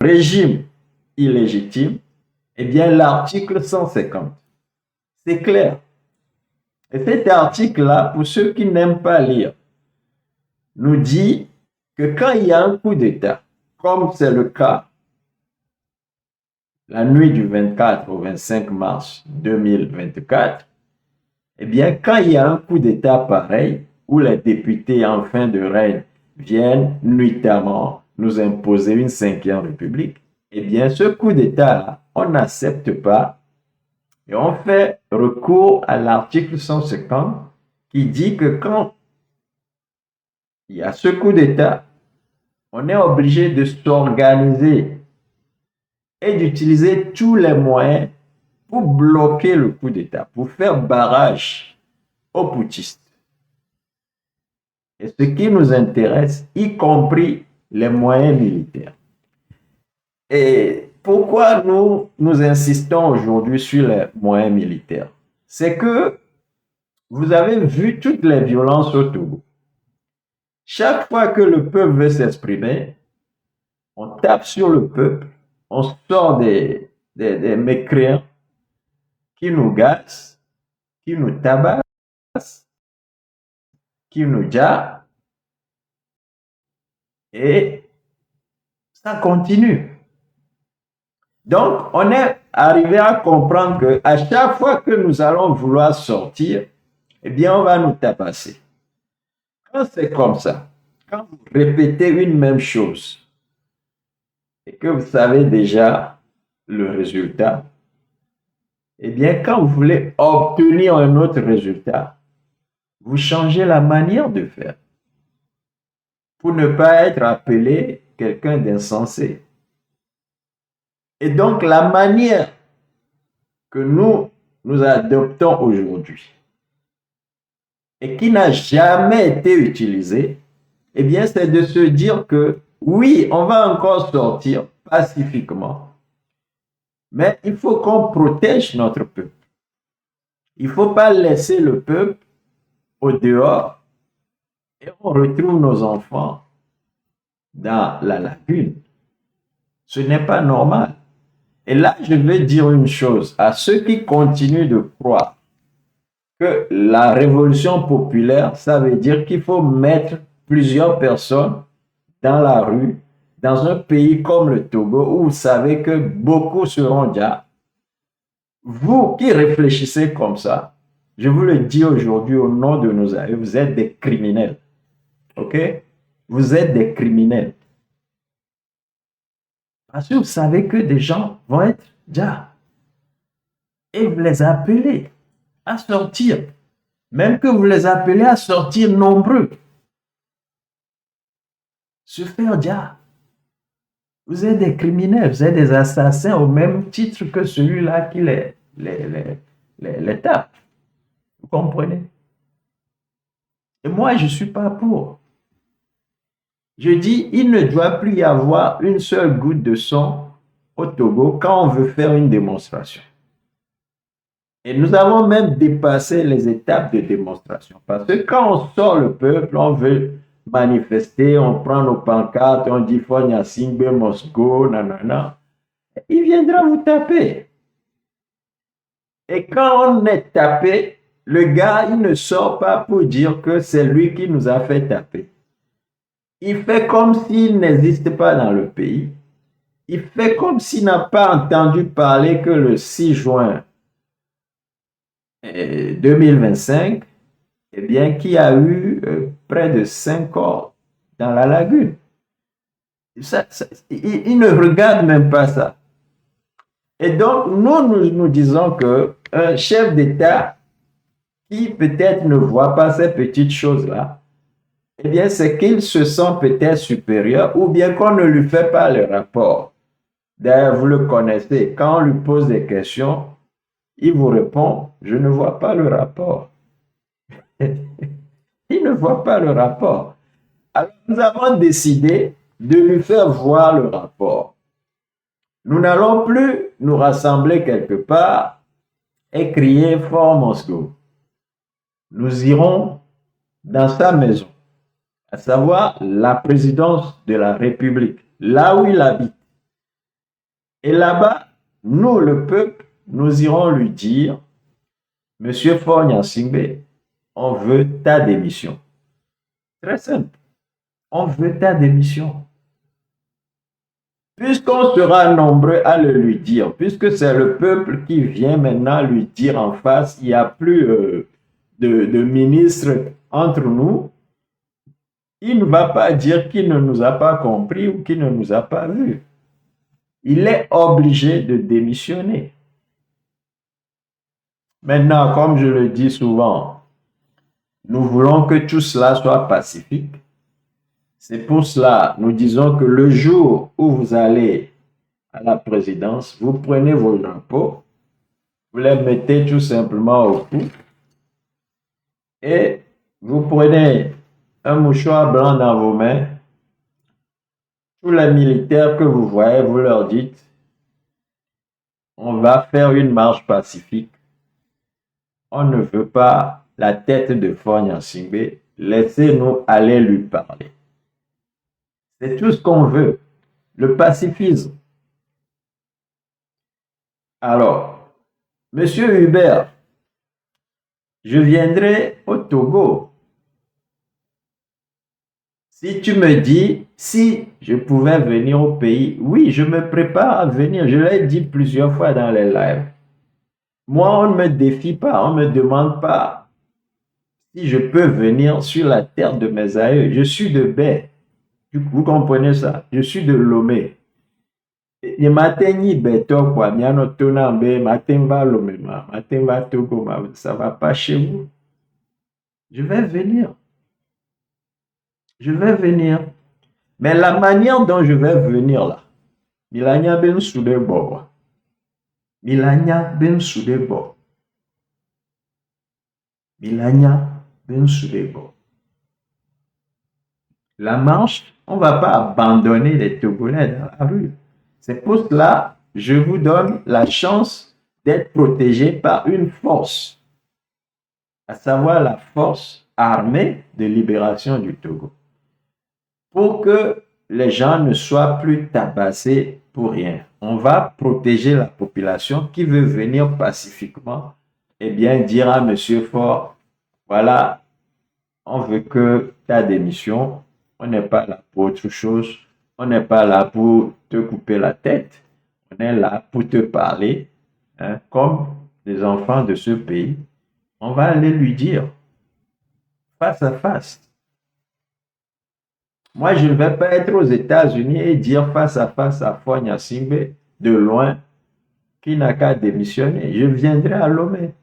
régime illégitime, eh bien, l'article 150, c'est clair. Et cet article-là, pour ceux qui n'aiment pas lire, nous dit que quand il y a un coup d'État, comme c'est le cas la nuit du 24 au 25 mars 2024, eh bien, quand il y a un coup d'État pareil, où les députés en fin de règne viennent nuitamment nous imposer une 5e République, eh bien, ce coup d'État-là, on n'accepte pas et on fait recours à l'article 150 qui dit que quand il y a ce coup d'État, on est obligé de s'organiser et d'utiliser tous les moyens pour bloquer le coup d'État, pour faire barrage aux putschistes. Et ce qui nous intéresse, y compris les moyens militaires. Et pourquoi nous insistons aujourd'hui sur les moyens militaires? C'est que vous avez vu toutes les violences au Togo. Chaque fois que le peuple veut s'exprimer, on tape sur le peuple, on sort des mécréants qui nous gazent, qui nous tabassent, qui nous jappent, et ça continue. Donc, on est arrivé à comprendre que à chaque fois que nous allons vouloir sortir, eh bien, on va nous tabasser. Quand c'est comme ça, quand vous répétez une même chose et que vous savez déjà le résultat, eh bien, quand vous voulez obtenir un autre résultat, vous changez la manière de faire pour ne pas être appelé quelqu'un d'insensé. Et donc, la manière que nous adoptons aujourd'hui et qui n'a jamais été utilisée, eh bien, c'est de se dire que oui, on va encore sortir pacifiquement, mais il faut qu'on protège notre peuple. Il ne faut pas laisser le peuple au dehors et on retrouve nos enfants dans la lagune. Ce n'est pas normal. Et là, je vais dire une chose à ceux qui continuent de croire que la révolution populaire, ça veut dire qu'il faut mettre plusieurs personnes dans la rue, dans un pays comme le Togo, où vous savez que beaucoup seront déjà. Vous qui réfléchissez comme ça, je vous le dis aujourd'hui au nom de nos amis, vous êtes des criminels. OK? Vous êtes des criminels. Parce que vous savez que des gens vont être déjà. Et vous les appelez à sortir. Même que vous les appelez à sortir nombreux. Se faire déjà. Vous êtes des criminels, vous êtes des assassins au même titre que celui-là qui les tape. Vous comprenez? Et moi, je ne suis pas pour. Je dis, il ne doit plus y avoir une seule goutte de sang au Togo quand on veut faire une démonstration. Et nous avons même dépassé les étapes de démonstration. Parce que quand on sort le peuple, on veut manifester, on prend nos pancartes, on dit Fonya Singbe, Moscou, nanana. Il viendra vous taper. Et quand on est tapé, le gars, il ne sort pas pour dire que c'est lui qui nous a fait taper. Il fait comme s'il n'existe pas dans le pays. Il fait comme s'il n'a pas entendu parler que le 6 juin 2025, eh bien, qu'il y a eu près de 5 corps dans la lagune. Il ne regarde même pas ça. Et donc, nous disons qu'un chef d'État qui peut-être ne voit pas ces petites choses-là, eh bien, c'est qu'il se sent peut-être supérieur ou bien qu'on ne lui fait pas le rapport. D'ailleurs, vous le connaissez, quand on lui pose des questions, il vous répond, je ne vois pas le rapport. Il ne voit pas le rapport. Alors, nous avons décidé de lui faire voir le rapport. Nous n'allons plus nous rassembler quelque part et crier fort Moscou. Nous irons dans sa maison, à savoir la présidence de la République, là où il habite. Et là-bas, nous, le peuple, nous irons lui dire, Monsieur Faure Gnassingbé, on veut ta démission. Très simple. On veut ta démission. Puisqu'on sera nombreux à le lui dire, puisque c'est le peuple qui vient maintenant lui dire en face, il n'y a plus de ministre entre nous, il ne va pas dire qu'il ne nous a pas compris ou qu'il ne nous a pas vus. Il est obligé de démissionner. Maintenant, comme je le dis souvent, nous voulons que tout cela soit pacifique. C'est pour cela, nous disons que le jour où vous allez à la présidence, vous prenez vos drapeaux, vous les mettez tout simplement au cou et vous prenez un mouchoir blanc dans vos mains. Tous les militaires que vous voyez, vous leur dites, on va faire une marche pacifique. On ne veut pas la tête de Faure Gnassingbé. Laissez-nous aller lui parler. C'est tout ce qu'on veut. Le pacifisme. Alors, Monsieur Hubert, je viendrai au Togo. Si tu me dis, si je pouvais venir au pays, oui, je me prépare à venir. Je l'ai dit plusieurs fois dans les lives. Moi, on ne me défie pas, on ne me demande pas si je peux venir sur la terre de mes aïeux. Je suis de Baie. Vous comprenez ça? Je suis de Lomé. Et matin, quoi, matin va Lomé, matin va Togo, ça va pas chez vous. Je vais venir. Je vais venir. Mais la manière dont je vais venir là, Milania ben soudebo. Milania ben soudebo. Milania ben soudebo. La marche, on ne va pas abandonner les Togolais dans la rue. C'est pour cela que je vous donne la chance d'être protégé par une force, à savoir la force armée de libération du Togo, pour que les gens ne soient plus tabassés pour rien. On va protéger la population qui veut venir pacifiquement et bien dire à M. Faure, voilà, on veut que ta démission, on n'est pas là pour autre chose, on n'est pas là pour te couper la tête, on est là pour te parler, hein, comme les enfants de ce pays. On va aller lui dire face à face. Moi, je ne vais pas être aux États-Unis et dire face à face à Faure Gnassingbé de loin qu'il n'a qu'à démissionner. Je viendrai à Lomé.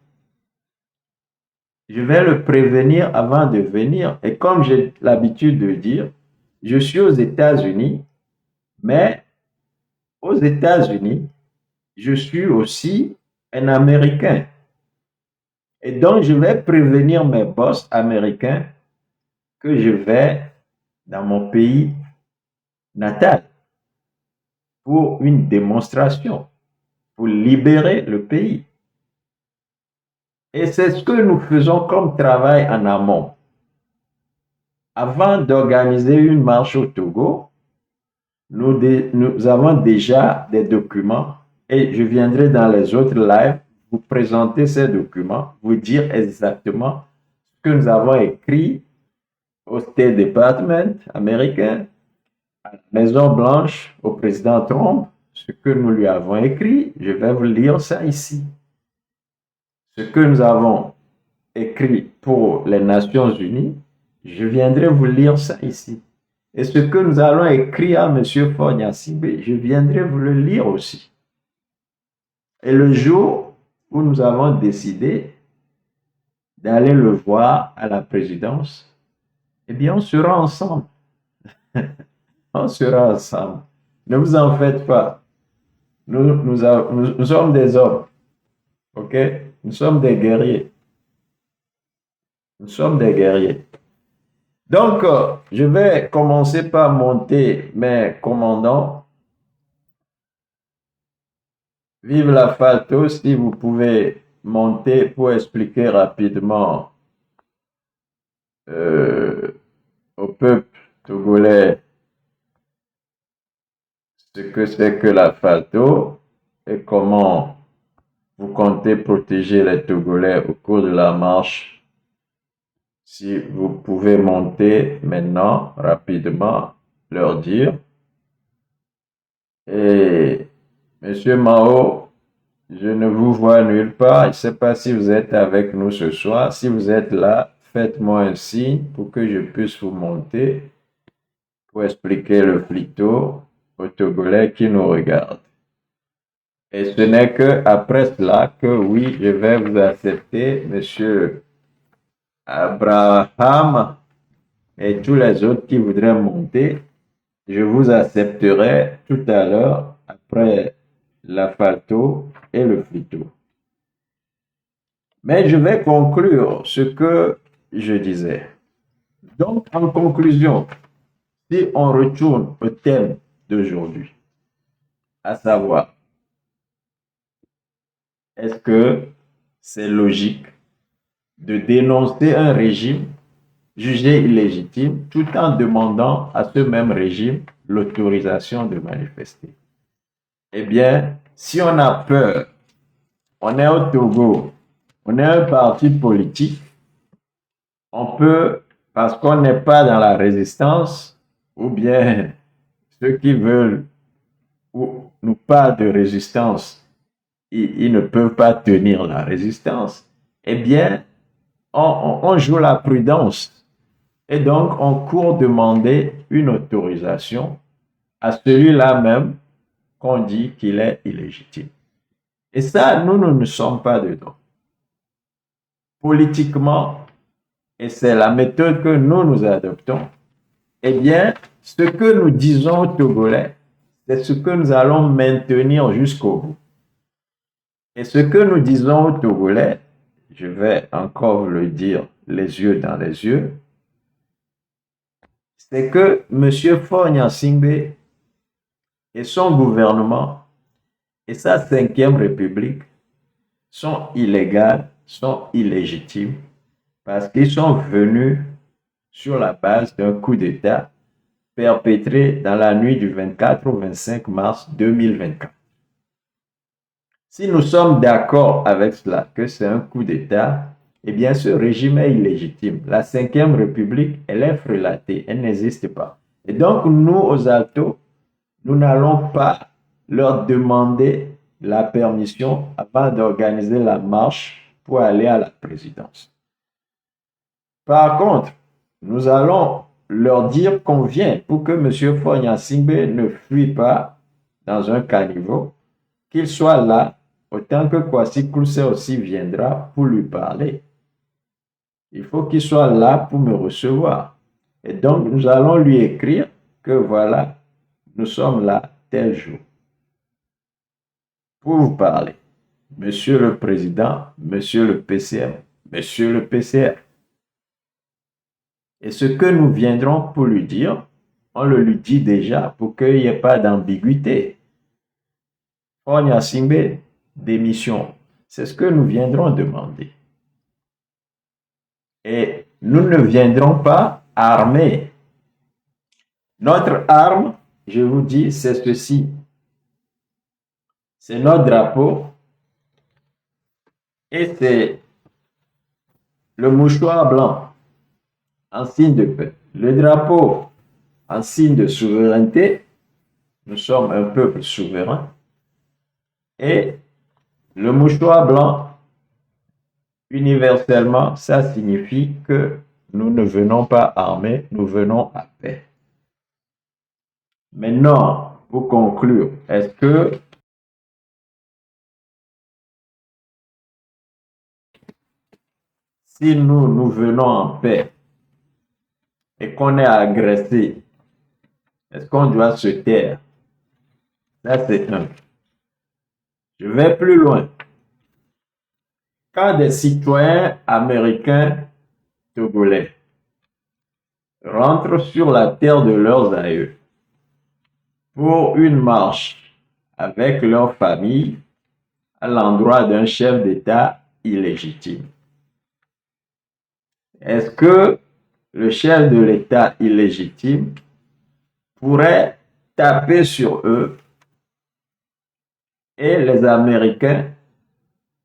Je vais le prévenir avant de venir. Et comme j'ai l'habitude de dire, je suis aux États-Unis, mais aux États-Unis, je suis aussi un Américain. Et donc, je vais prévenir mes boss américains que je vais dans mon pays natal pour une démonstration, pour libérer le pays. Et c'est ce que nous faisons comme travail en amont. Avant d'organiser une marche au Togo, nous avons déjà des documents et je viendrai dans les autres lives vous présenter ces documents, vous dire exactement ce que nous avons écrit au State Department américain, à la Maison Blanche, au président Trump, ce que nous lui avons écrit. Je vais vous lire ça ici. Ce que nous avons écrit pour les Nations Unies, je viendrai vous lire ça ici. Et ce que nous allons écrire à M. Faure Gnassingbé, je viendrai vous le lire aussi. Et le jour où nous avons décidé d'aller le voir à la présidence, eh bien, on sera ensemble. On sera ensemble. Ne vous en faites pas. Nous sommes des hommes. OK? Nous sommes des guerriers. Nous sommes des guerriers. Donc, je vais commencer par monter mes commandants. Vive la FALTO, si vous pouvez monter pour expliquer rapidement au peuple togolais ce que c'est que la FALTO. et comment vous comptez protéger les Togolais au cours de la marche. Si vous pouvez monter maintenant, rapidement, leur dire. Et Monsieur Mao, je ne vous vois nulle part. Je ne sais pas si vous êtes avec nous ce soir. Si vous êtes là, faites-moi un signe pour que je puisse vous monter pour expliquer le flito aux Togolais qui nous regardent. Et ce n'est qu'après cela que oui, je vais vous accepter, Monsieur Abraham et tous les autres qui voudraient monter. Je vous accepterai tout à l'heure après la falto et le flito. Mais je vais conclure ce que je disais. Donc, en conclusion, si on retourne au thème d'aujourd'hui, à savoir, est-ce que c'est logique de dénoncer un régime jugé illégitime tout en demandant à ce même régime l'autorisation de manifester? Eh bien, si on a peur, on est au Togo, on est un parti politique, on peut, parce qu'on n'est pas dans la résistance, ou bien ceux qui veulent ou nous parlent de résistance, ils ne peuvent pas tenir la résistance, eh bien, on joue la prudence. Et donc, on court demander une autorisation à celui-là même qu'on dit qu'il est illégitime. Et ça, nous ne sommes pas dedans. Politiquement, et c'est la méthode que nous adoptons, eh bien, ce que nous disons aux Togolais, c'est ce que nous allons maintenir jusqu'au bout. Et ce que nous disons aux Togolais, je vais encore vous le dire les yeux dans les yeux, c'est que M. Faure Singbe et son gouvernement et sa 5e République sont illégaux, sont illégitimes, parce qu'ils sont venus sur la base d'un coup d'État perpétré dans la nuit du 24 au 25 mars 2024. Si nous sommes d'accord avec cela, que c'est un coup d'État, eh bien ce régime est illégitime. La 5e République, elle est frelatée, elle n'existe pas. Et donc nous, aux Altos, nous n'allons pas leur demander la permission avant d'organiser la marche pour aller à la présidence. Par contre, nous allons leur dire qu'on vient pour que M. Faure Singbe ne fuit pas dans un caniveau, qu'il soit là, autant que Kwasi Kulse aussi viendra pour lui parler. Il faut qu'il soit là pour me recevoir. Et donc, nous allons lui écrire que voilà, nous sommes là tel jour pour vous parler. Monsieur le Président, Monsieur le PCM, Monsieur le PCR. Et ce que nous viendrons pour lui dire, on le lui dit déjà pour qu'il n'y ait pas d'ambiguïté. Faure Singbe, démission. C'est ce que nous viendrons demander. Et nous ne viendrons pas armés. Notre arme, je vous dis, c'est ceci. C'est notre drapeau et c'est le mouchoir blanc en signe de paix. Le drapeau en signe de souveraineté. Nous sommes un peuple souverain. Et le mouchoir blanc, universellement, ça signifie que nous ne venons pas armés, nous venons à paix. Maintenant, pour conclure, est-ce que si nous venons en paix et qu'on est agressé, est-ce qu'on doit se taire? Ça, c'est un. Je vais plus loin. Quand des citoyens américains togolais rentrent sur la terre de leurs aïeux pour une marche avec leur famille à l'endroit d'un chef d'État illégitime, est-ce que le chef de l'État illégitime pourrait taper sur eux Et les Américains,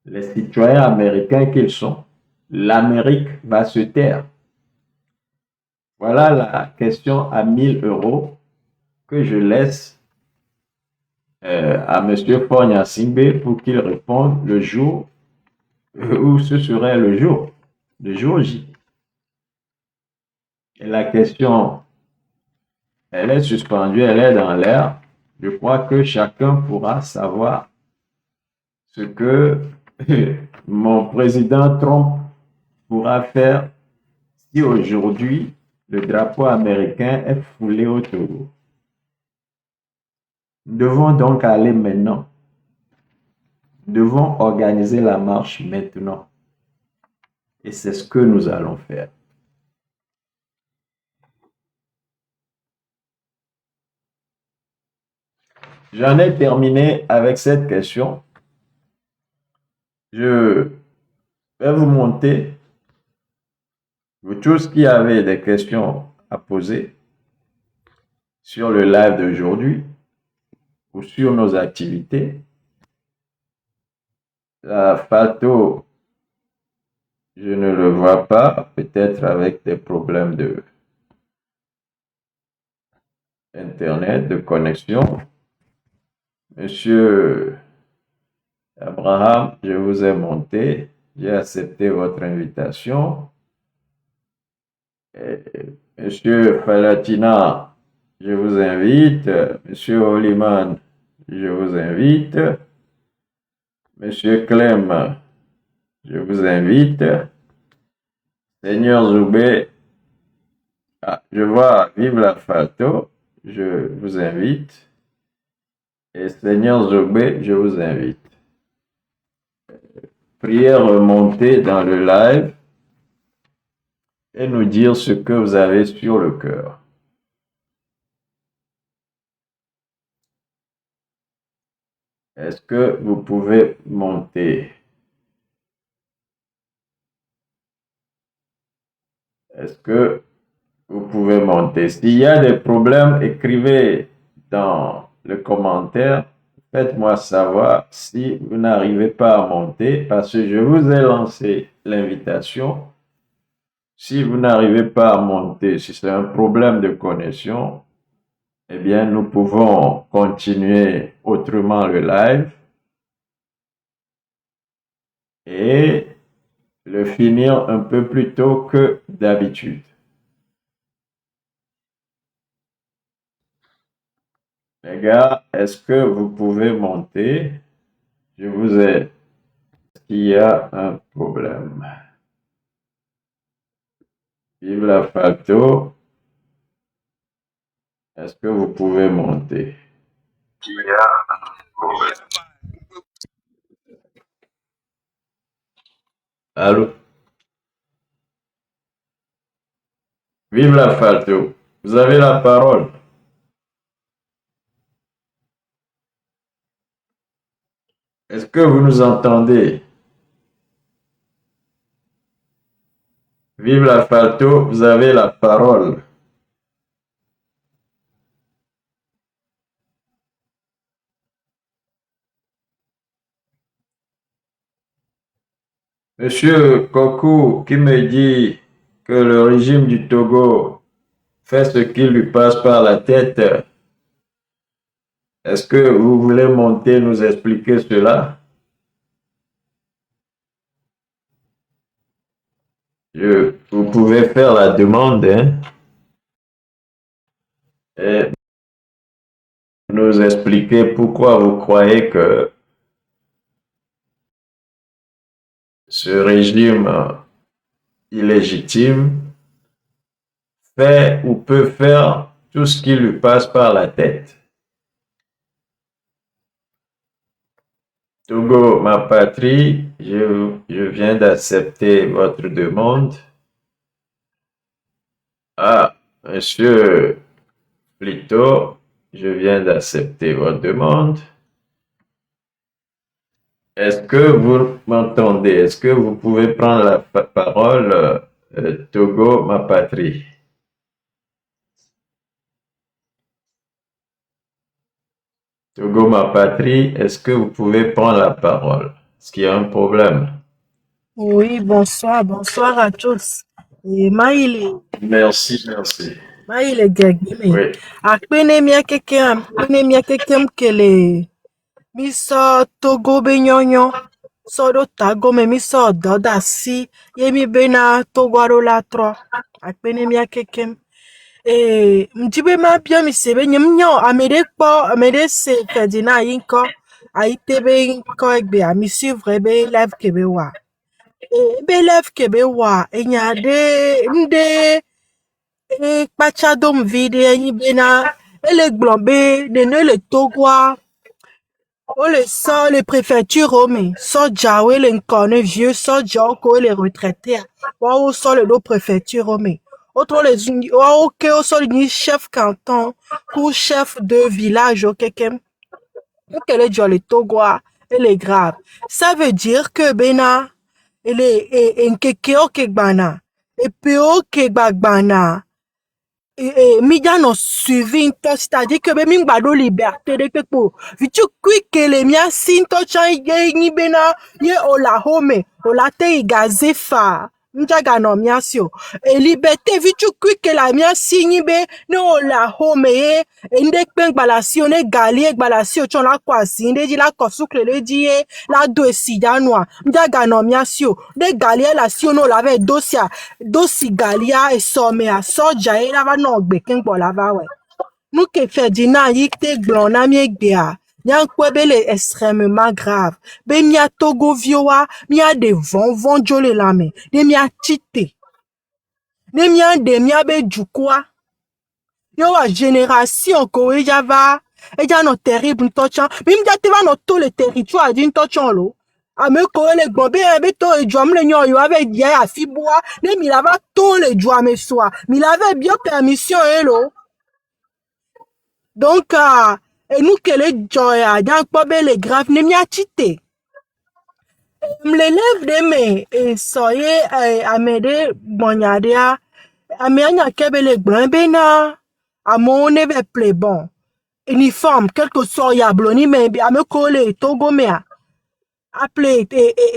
les citoyens américains qu'ils sont, l'Amérique va se taire. Voilà la question à 1 000 € que je laisse à M. Fogna Simbe pour qu'il réponde le jour où ce serait le jour J. Et la question, elle est suspendue, elle est dans l'air. Je crois que chacun pourra savoir ce que mon président Trump pourra faire si aujourd'hui le drapeau américain est foulé au Togo. Nous devons donc aller maintenant. Nous devons organiser la marche maintenant. Et c'est ce que nous allons faire. J'en ai terminé avec cette question. Je vais vous montrer, vous tous qui avez des questions à poser sur le live d'aujourd'hui ou sur nos activités. La photo, je ne le vois pas, peut-être avec des problèmes de Internet, de connexion. Monsieur Abraham, je vous ai monté, j'ai accepté votre invitation. Monsieur Falatina, je vous invite. Monsieur Oliman, je vous invite. Monsieur Clem, je vous invite. Seigneur Zoubé, je vois Vive la Falto, je vous invite. Et Seigneur Zoubé, je vous invite. Prière remonter dans le live et nous dire ce que vous avez sur le cœur. Est-ce que vous pouvez monter? Est-ce que vous pouvez monter? S'il y a des problèmes, écrivez dans le commentaire. Faites-moi savoir si vous n'arrivez pas à monter parce que je vous ai lancé l'invitation. Si vous n'arrivez pas à monter, si c'est un problème de connexion, eh bien, nous pouvons continuer autrement le live et le finir un peu plus tôt que d'habitude. Les gars, est-ce que vous pouvez monter? Je vous ai... Est-ce qu'il y a un problème? Vive la Facto. Est-ce que vous pouvez monter? Il y a un problème. Allô? Vive la Falto. Vous avez la parole. Est-ce que vous nous entendez? Vive la Falto, vous avez la parole. Monsieur Kokou qui me dit que le régime du Togo fait ce qui lui passe par la tête. Est-ce que vous voulez monter nous expliquer cela? Vous pouvez faire la demande et nous expliquer pourquoi vous croyez que ce régime illégitime fait ou peut faire tout ce qui lui passe par la tête. Togo, ma patrie, je viens d'accepter votre demande. Ah, monsieur Plito, je viens d'accepter votre demande. Est-ce que vous m'entendez? Est-ce que vous pouvez prendre la parole, Togo, ma patrie? Togo, ma patrie, est-ce que vous pouvez prendre la parole? Est-ce qu'il y a un problème? Oui, bonsoir, bonsoir à tous. Et Merci, merci. maile gegime. Oui. Akpene mia kekem kele. Miso Togo be nyonyo. So do tago me miso doda si. Yemi bena Togo aro la tro. Akpene mia kekem. Mjibe ma bia mi sebe nyem nyo amede se Ferdinand yinko. Aitebe yinko egbe ami suivre be live kebe wa. Belef kebe wa enyade nde kpachadom vide enyi bena ele glombe de ne le togwa o le so le préfecture ome soja we le nkone vieux soja ko le retraité wa o so le do préfecture ome autre les wa o ke o so ni chef canton ou chef de village o kekem que le jolly togwa elle est grave ça veut dire que bena ele nkeke oke gbana epe oke gbagbana mídia nɔ suivi ŋutɔ c'est-à-dire que be mi ŋgba ɖo liberté ɖe kpekpe o vitukui ke le míasi ŋutɔ tsã ye nyi bena ye o le axome o la te yi gaze fa ŋdzaganɔ míasi o liberté vitukui ke le míasi nyi be ne o le axome ye ŋɖe kpe ŋgba le asi o ne gali gba le asi o tsɔ la kɔ asi ŋɖe dzi la kɔ sukle ɖe dzi ye la do esi ɖa nua ŋdzaganɔ míasi o ne galia le asi o ne o la va do si galia esɔmea sɔdza ye la va nɔ gbe keŋgbɔ la va wɛ nu ke Ferdinand yi te gblɔ na mí egbea míakpɔe be le extrêmement grave be mía togoviwoa míaɖe vɔvɔ̃ dzo le lãme ne míatsi te ne míaɖe míabe dukɔa ye wa génération ko edza nɔ terrible ŋutɔ tsã mi te va nɔ to le territoire dzi ŋutɔ tsã lo ame kowo le gbɔn be to edzɔm le nyɔ yewo ave yia afi bua ne mi la va to le dzoa me soa mi la va bio permission ye lo donc enu ke le dzɔ ya nyakpɔ be le grave ne míatsi te mlelève ɖe me sɔ ye ame ɖe gbɔnya ɖea amea nya ke be le gblɔe bena amewo ne va ple bon uniforme quel que soit yabloni me ame kowo le Togo mea aple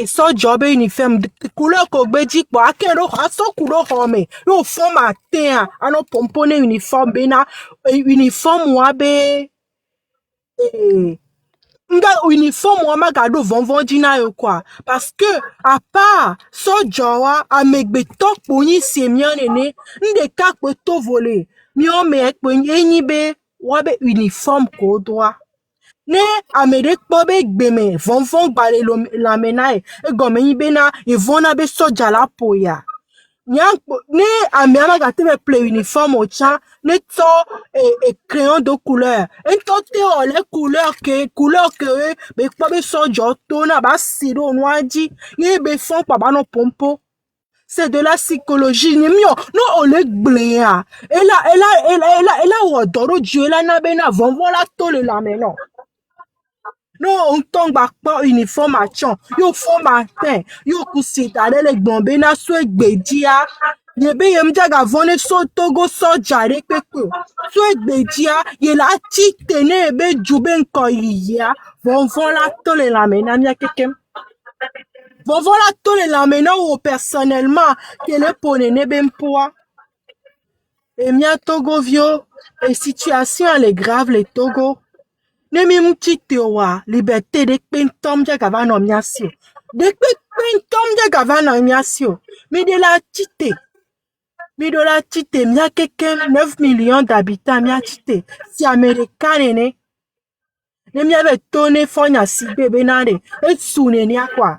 sɔdzɔ be uniforme couleur ko gbe dzi kpɔ ake ɖo asɔ ku ɖo xɔ me ye o fɔm atea anɔ pompo ne uniforme bena uniforme wa be nga uniforme wa magaɖo vɔvɔ̃ dzi na yo quoi parce que à part sɔdzɔ wa amegbetɔ kpo nyi sie mía nene ŋɖeka kpo to vo le míawo mea kpo enyi be wa be uniforme ko doa ne ame ɖe kpɔ be gbeme vɔvɔ̃ gba le lãme na ye egɔme nyi bena evɔ̃na be sɔdza la ƒoya ne amea magate va ple uniforme o tsã ne tsɔ crayon de couleur ŋutɔ te wɔ le couleur ke be kpɔ be sɔdzɔ to na ba si ɖo nua dzi ye be fɔ̃ kpa ba nɔ pompo c'est de la psychologie ne miɔ ne o le gblea ela wɔ dɔ ɖo dzi ela na bena vɔvɔ̃ la to le lãme nɔ no ŋutɔ gba kpɔ uniforme atsɔ yo fɔm atɛ yo kusi da ɖe le gbɔn bena so egbe dzia ye be ye mdzaga vɔ ne so Togo sɔdza ɖe kpekpe o so egbe dzia ye la tsi te ne ye be dzu be ŋkɔ yiyia vɔvɔ̃ la to le lãme na mía kekem vɔvɔ̃ la to le lãme na wo personnellement ke le ƒo nene be ŋpoa mía togoviwo situation le grave le Togo ne mi ŋutsi te oa liberté ɖe kpe ŋutɔ mdzaga va nɔ mía si o ɖe kpekpe ŋutɔ mdzaga va nɔ mía si o mi ɖe la tsi te mía kekem 9 millions d'habitants mía tsi te si ame ɖeka nene ne míave to ne fɔnya sigbe bena ɖe esu nenea quoi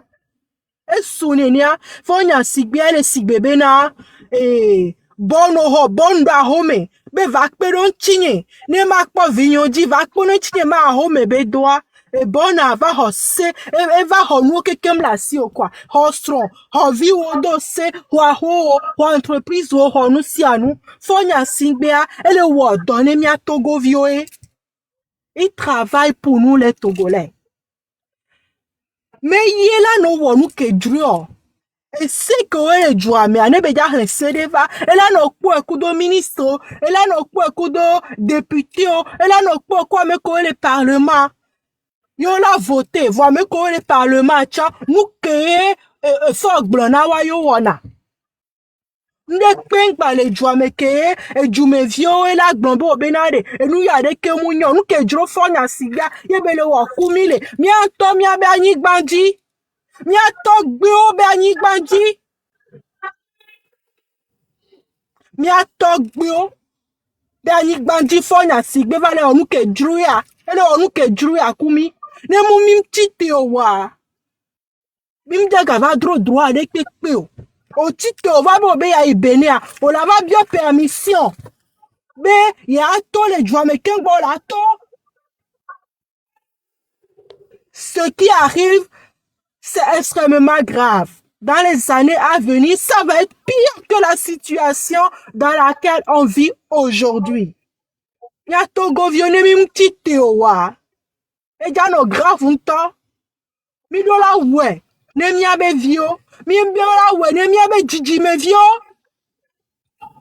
esu nenea fɔnya sigbe ele sigbe bena bɔno xɔ bɔnu ɖe axome be va kpe ɖo ŋutsi nye ne makpɔ vinyo dzi va kpe ɖo ŋutsi nye ma axome be doa bɔna va xɔ se eva xɔ nuwo kekem le asi o quoi xɔ srɔ̃ xɔ viwo do se xɔ axowo xɔ entreprise wo xɔ nu sia nu fɔnya sigbea ele wɔ dɔ ne mía togoviwo ye il travaille pour nous les Togolais mais ye la no wɔ nu ke dzroe o Et c'est que les joueurs, mais ane beja resede va. Et là, no po ekudo ministre. Et là, no po ekudo député. Et là, no po quoi me ko le parlement. Yo la voté. Voit me ko le parlement. Tcha, nous créer, fort blona wa yo wana. Nde kpen pa le joueurs me créer, et jume vio, et la glombo benade. Et nous yade ke mounyon. Nous ke jro fonya siga. Yebele wa kumile. Mi anto mi abe anik bandi. Mi ato gbeo be anik bandi. Mi atogbo be ani gbandi fonya sigbe vale onu ke druya ele onu ke druya kumi ne mu mim tite o wa mim daga va droit de pepe o tite o va bo be ya ibenia o la va bien permission be ya to le joie me ken bo la to ce qui arrive c'est extrêmement grave. Dans les années à venir, ça va être pire que la situation dans laquelle on vit aujourd'hui. Ya togo vione mi mtite owa. E ja no grave unto. Mi do la we. Ne mi abe vio. Mi mbe la we. Ne mi abe jiji me vio.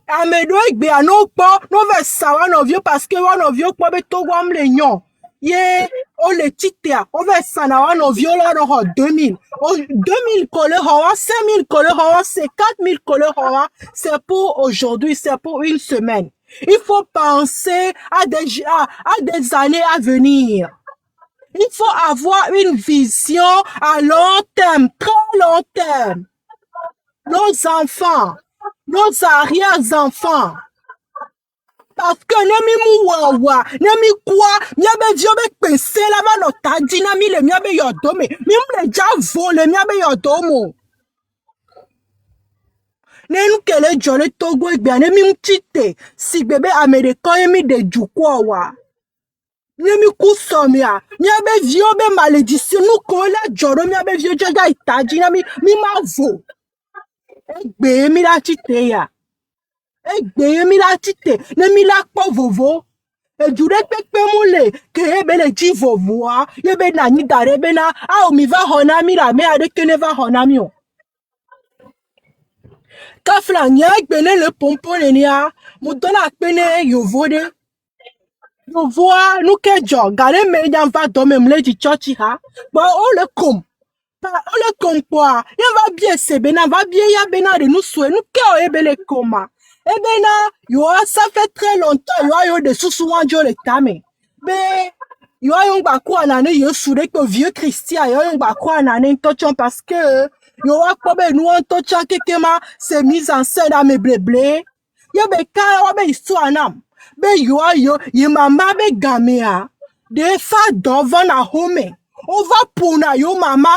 Amedo egbe ano po. No ve sawa no vio parce que wa no vio po be togo am le nyon. Ye, o le titea, o ve sana wa no vio la no 2000. O 2000 kole hawa, 5000 kole hawa, c'est 4000 kole hawa. C'est pour aujourd'hui, c'est pour une semaine. Il faut penser à des années à venir. Il faut avoir une vision à long terme, très long terme. Nos enfants, nos arrière-enfants. Parce que ne mi wawa, ne mi kwa, miabe diobe pese la va no tadina mi le miabe yodome. Mi mle javo le miabe yodomo. Ne nou kele jole togo egbe ne mi mtite si bebe Amerika mi de jukwa wa. Ne mi kusomia, miabe viobe malédiction nou ko la joro miabe vio jaga itadina mi ma vo. Egbe mi la tite ya. Egbe mi la tite, ne mi la po vovo. E jure pepe mule, ke ebe le di vovoa, yebe na ni darebe na, a o mi va hona mi la me ade ke ne va hona mi o. Kafla nya egbe le pompon le nia, mu dona pene yovode. Yovoa, nou ke jo, gale me yan va dome mle di chochi ha, ba o le kom. O le kom kwa, yan va bien sebe na, va bien ya bena de nou soué, nou ke o ebe le koma. Eh ben là, ça fait très longtemps, yo de sous-souan jo le tame. Mais, yo yon bakwa nane yo soudé que vieux Christian, yo yon bakwa nane tochon parce que, yo a quoi ben nous en tochon kekema, c'est mise en scène à me blé. Yo be ka, yo be histoire nam. Ben yo, ye mama be gamea. De fa dovan na home. On va pour na yo mama.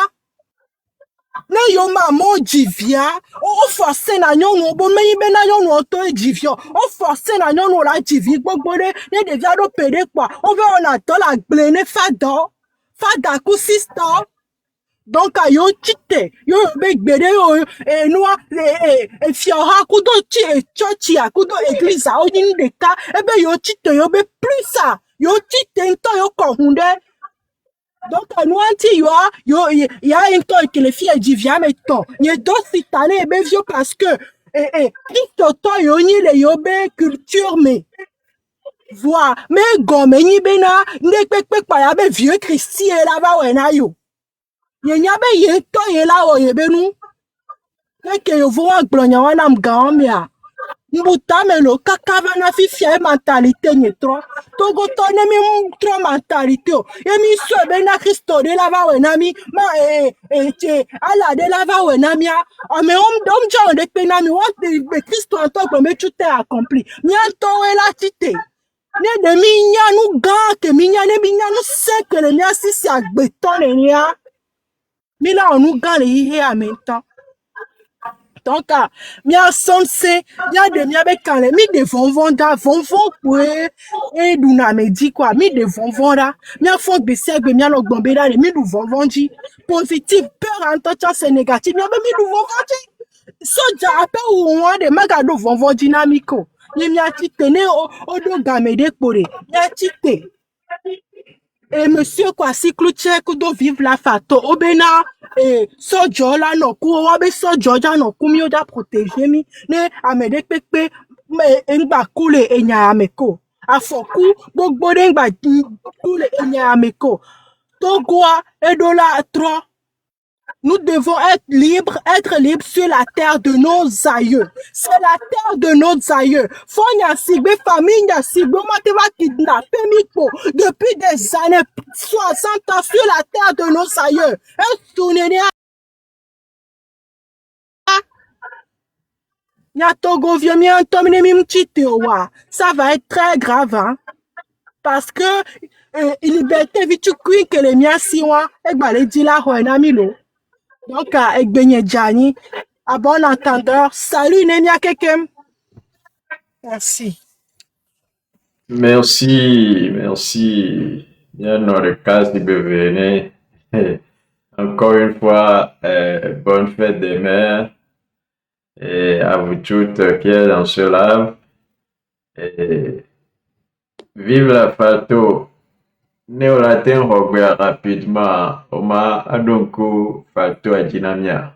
Na yo maman jivia o forcer na nyon no bo meyi be na nyon no to jivio o forcer na nyon no la jivi gbogbo de ne devia do pede kwa o ve on a to la glene fada ku sister donc ayo chite yo be gbede yo noa e fi ha ku do chi e church ya ku do église a o ni de ka e be yo chite yo be plus ça yo chite nto yo ko hunde. Donc, nous, il y a un temps que les filles disent, viens, mais ton, il y a d'autres citanes, ben, vieux, parce que, Christ, toi, il y a une culture, mais, voilà, mais, gomme, il y a un vieux Christi, et là-bas, ouais, na, yo. Il y a un temps, il y a là, ouais, ben, nous, que vous voyez, glonia, on a gamme, ya. Mbutamelo kakava na fifia mentalité nyetro togo tone mi mtro mentalité o yemi sobe na Kristo de la va wenami ma ala de la va wenami a mais on john de penami what de Kristo en tant que me tout est accompli mi anto e la tite ne de mi nya nu ga ke mi nya ne mi nya nu se que le nya si si agbeton le nya mi la onu ga le ihe en même temps. Donc, mia sonse, mia de mia be kanle, mi de vonvonda, vonvon kwe, e duna me di quoi, mi de vonvonda, mia fond besegbe, mia no gbombeda, mi du vonvondi, positif, peur en touchant c'est négatif, mia be mi du vonvondi. Soja, ape ou ouan de magado vonvondi namiko, mia tite ne o do gamede kore, mia tite. Et monsieur Kwasi Kluchek do vive la fato. Obena, sojo la no ku, wabe sojo ja no ku mi oja protege mi. Ne amede pepe, engba kule enya ameko. Afoku, gbogbo de engba kule enya ameko. Togoa, edola 3. Nous devons être libres sur la terre de nos aïeux. C'est la terre de nos aïeux. Fonya Sigbe, famille Sigbe, on va kidnapper Miko depuis des années, 60 ans sur la terre de nos aïeux. Ça va être très grave, hein? Parce que liberté vitu que les miens siwa et baledi la hoenamilo. Donc, Egbenye Djani, à bon entendeur, salut Nenia Kekem. Merci. Merci. Bien dans le cas du BVN. Encore une fois, bonne fête des mères. Et à vous toutes qui êtes dans ce live. Et vive la Fato. Néolatin Robert rapidement. Oma Adonko Fato Adjinamia.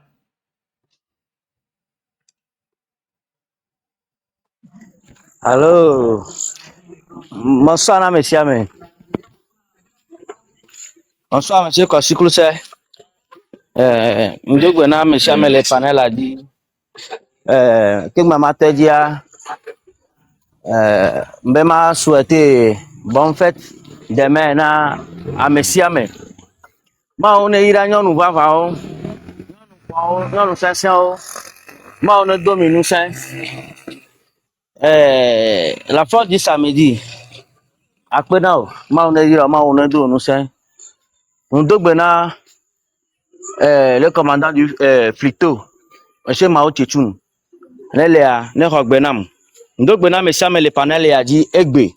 Allô, bonsoir, monsieur. Bonsoir, monsieur Kwasi Kluchek. Ndogwe na monsieur le panel a dit que maman te dit m'a souhaité bonne fête demain à monsieur. Ma on est iranien nous va voir. Nous sommes ma on est dominus. La force du samedi. Après now, ma on est dominus. Ndogwe na le commandant du Flito, M. Mao Tchétchoun, ne Rogbenam. Ndogbenam et Samuel le panel a dit Egbe,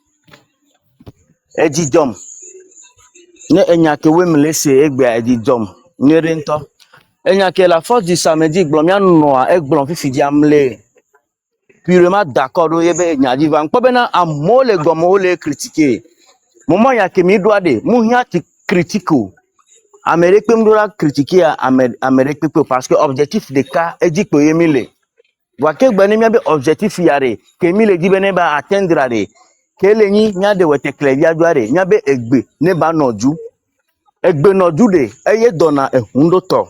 Edi Dom. Ne Enyake Wem laisse Egbe Edi Dom. Ne Rento. Enyake la force du samedi, Blomian Noa, Egblon Fifi Amle. Purement d'accord, Yebe Nyadi Van. Pobena a mole gomo le critiquer. Moment yake mi doit de, Mouya ti critiquo. Amérique peut me critiquer à Amérique parce que objectif des cas est dit que Emile. Voici que ben bien objectif yare que Emile dit ben ba atteindre are que les ni nya de wete clevia doare nya be egbe ne ba noju egbe noju de eye dona ehundo to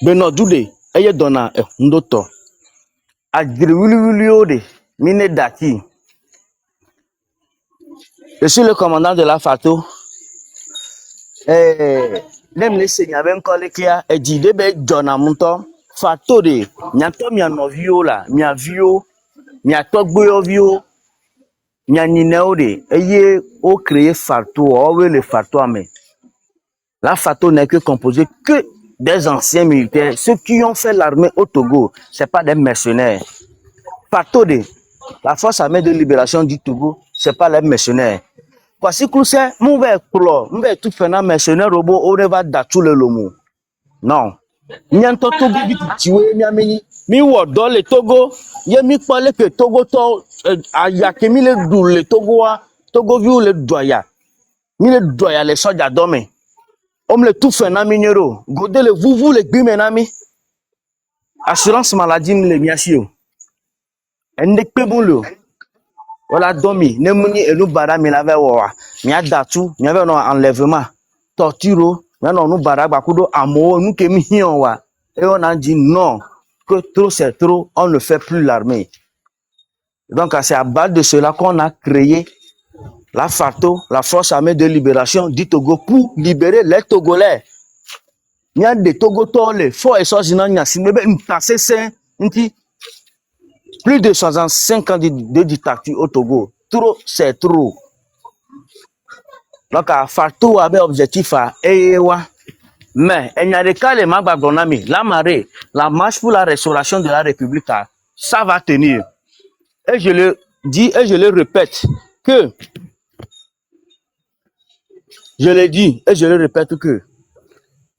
be noju de eye dona ehundo to agri wili ode mine dati. Je suis le commandant de la Fato. Nem le seigneur ben kolekia e jide be jona munto Fato de nyato mia novio la mia vio mia togbo vio mia nineo de eye o créer Fato o we le Fato ame. La Fato n'est que composée que des anciens militaires. Ceux qui ont fait l'armée au Togo, c'est pas des mercenaires. Fato de la force armée de libération du Togo, c'est pas les mercenaires. Kwasi Kluchek, m've tout fait na mercenaire robot, on va d'attou le lomo. Non. Nyanto Togo dit tuer miameni. Mi wo dans le Togo, ye mi parle que Togo to ayakemi le dou le Togo a Togo viu le doya. Mi le doya les soldats dorment. On le tout fait na minero. Godé le vous le gbime na mi. Assurance maladie le miasio. Endek pebulo. Voilà domi ne muni elu bara mi la ve wa mi adatu mi ave no enlèvement torture mi no nu bara gba kudo amo nu ke mi hion wa et on a dit non que trop c'est trop, on ne fait plus l'armée. Donc c'est à base de cela qu'on a créé la FATO, la force armée de libération du Togo, pour libérer les Togolais. Il y a des Togotolais, faut et ça sinon il y a si mais passé c'est plus de 65 ans de dictature au Togo. Trop, c'est trop. Donc, Fatou avait objectif à Ewa. Mais, il y a des cas, les Magbagonami, la marée, la marche pour la restauration de la République, ça va tenir. Et je le dis et je le répète que, je le dis et je le répète que,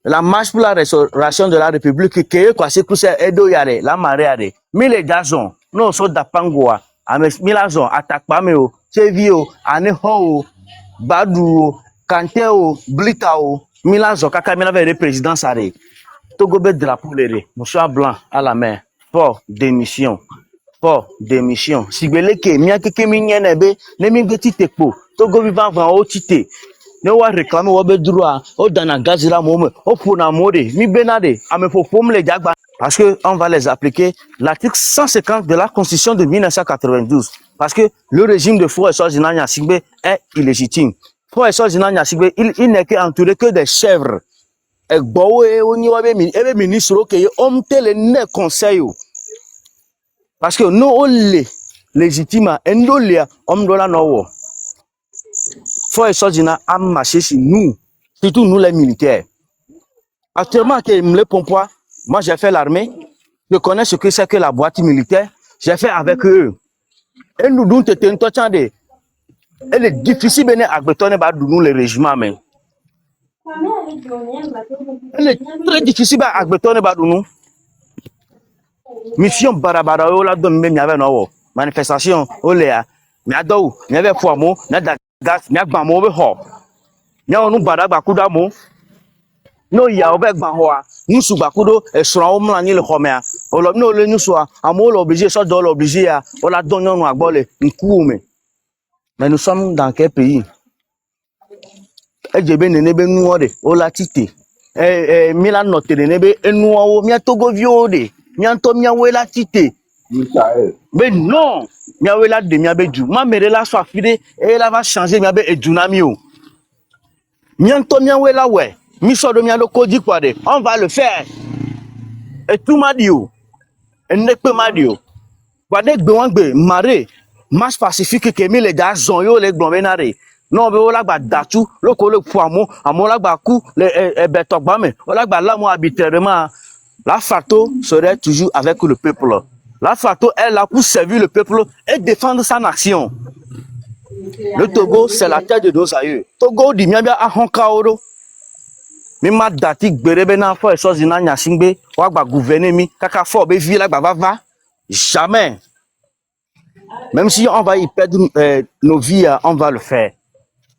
la marche pour la restauration de la République, que Kwasi Kluchek Edo Yare, la marée Yare, mille gazons, non, so d'Apangoa, Milazon, attaque pas, mais c'est vieux, ane ho, Badou, Kanté, Blita, Milan Zokaka, Milan avait président Saré. Togo be drapeau lere, Moussa blanc à la main. Pour démission. Pour démission. Sigbeleke, miakeke minyenebe, nemingeti tekpo. Togo vivant van o tite. Ne wa réclamer wa be droit, o dana gazira mome, o pona mode, mi benade, ame fofom le jagba. Parce que on va les appliquer l'article 150 de la Constitution de 1992. Parce que le régime de Faure Zinania Sigbe est illégitime. Faure Zinania Sigbe, il n'est qu'entouré que des chèvres. Et Bowe, on y va be ministre que on tele ne conseil. Parce que nous on les légitime, et nous les on doit la no. Faure Zina a marché sur nous, surtout nous les militaires. Actuellement, que me le pompois, moi j'ai fait l'armée, je connais ce que c'est que la boîte militaire, j'ai fait avec eux. Et nous nous t'étions entendés. Elle est difficile de agbetonner nous le régiment mais. Elle est très difficile à agbetonner nous. Mission barabara o la donne même y avait no manifestation o léa. Mi adou, mi avait foamo, na da gas, mi agba mo be ho. Nya onu baraba kudamo. No ya obek ban ho a nous sou bakudo e sura o mla ni le khomea o lo no le nous so amo lo obligé so do lo obligé a o la don no agbole nku me mais nous sommes dans quel pays e jebe nenebe nu o de o la tite Milan note nenebe enu o mi togo vio de mi anto mi awe la tite mais non mi awe la de mi abeju ma mere la so afide e la va changer mi abe ejunami o mi anto mi awe la we mi so do mi aloko di kwa de on va le faire et tout m'a dit et ne peut m'a dit kwa de gbe won gbe mare marche pacifique que mi le da zon yo le gbon benare non be o la gba datu loko le fu amo la gba ku le beto gba me o la gba la mo arbitrairement la fato serait toujours avec le peuple la fato est là pour servir le peuple et défendre sa nation. Le Togo c'est la terre de nos aïeux. Togo di mi bia ahonka oro mi ma dati gberebe na Faure Zinania Sigbe wa gba gouverner mi kaka fort be vie la gba va jamais. Même si on va y perdre nos vies, on va le faire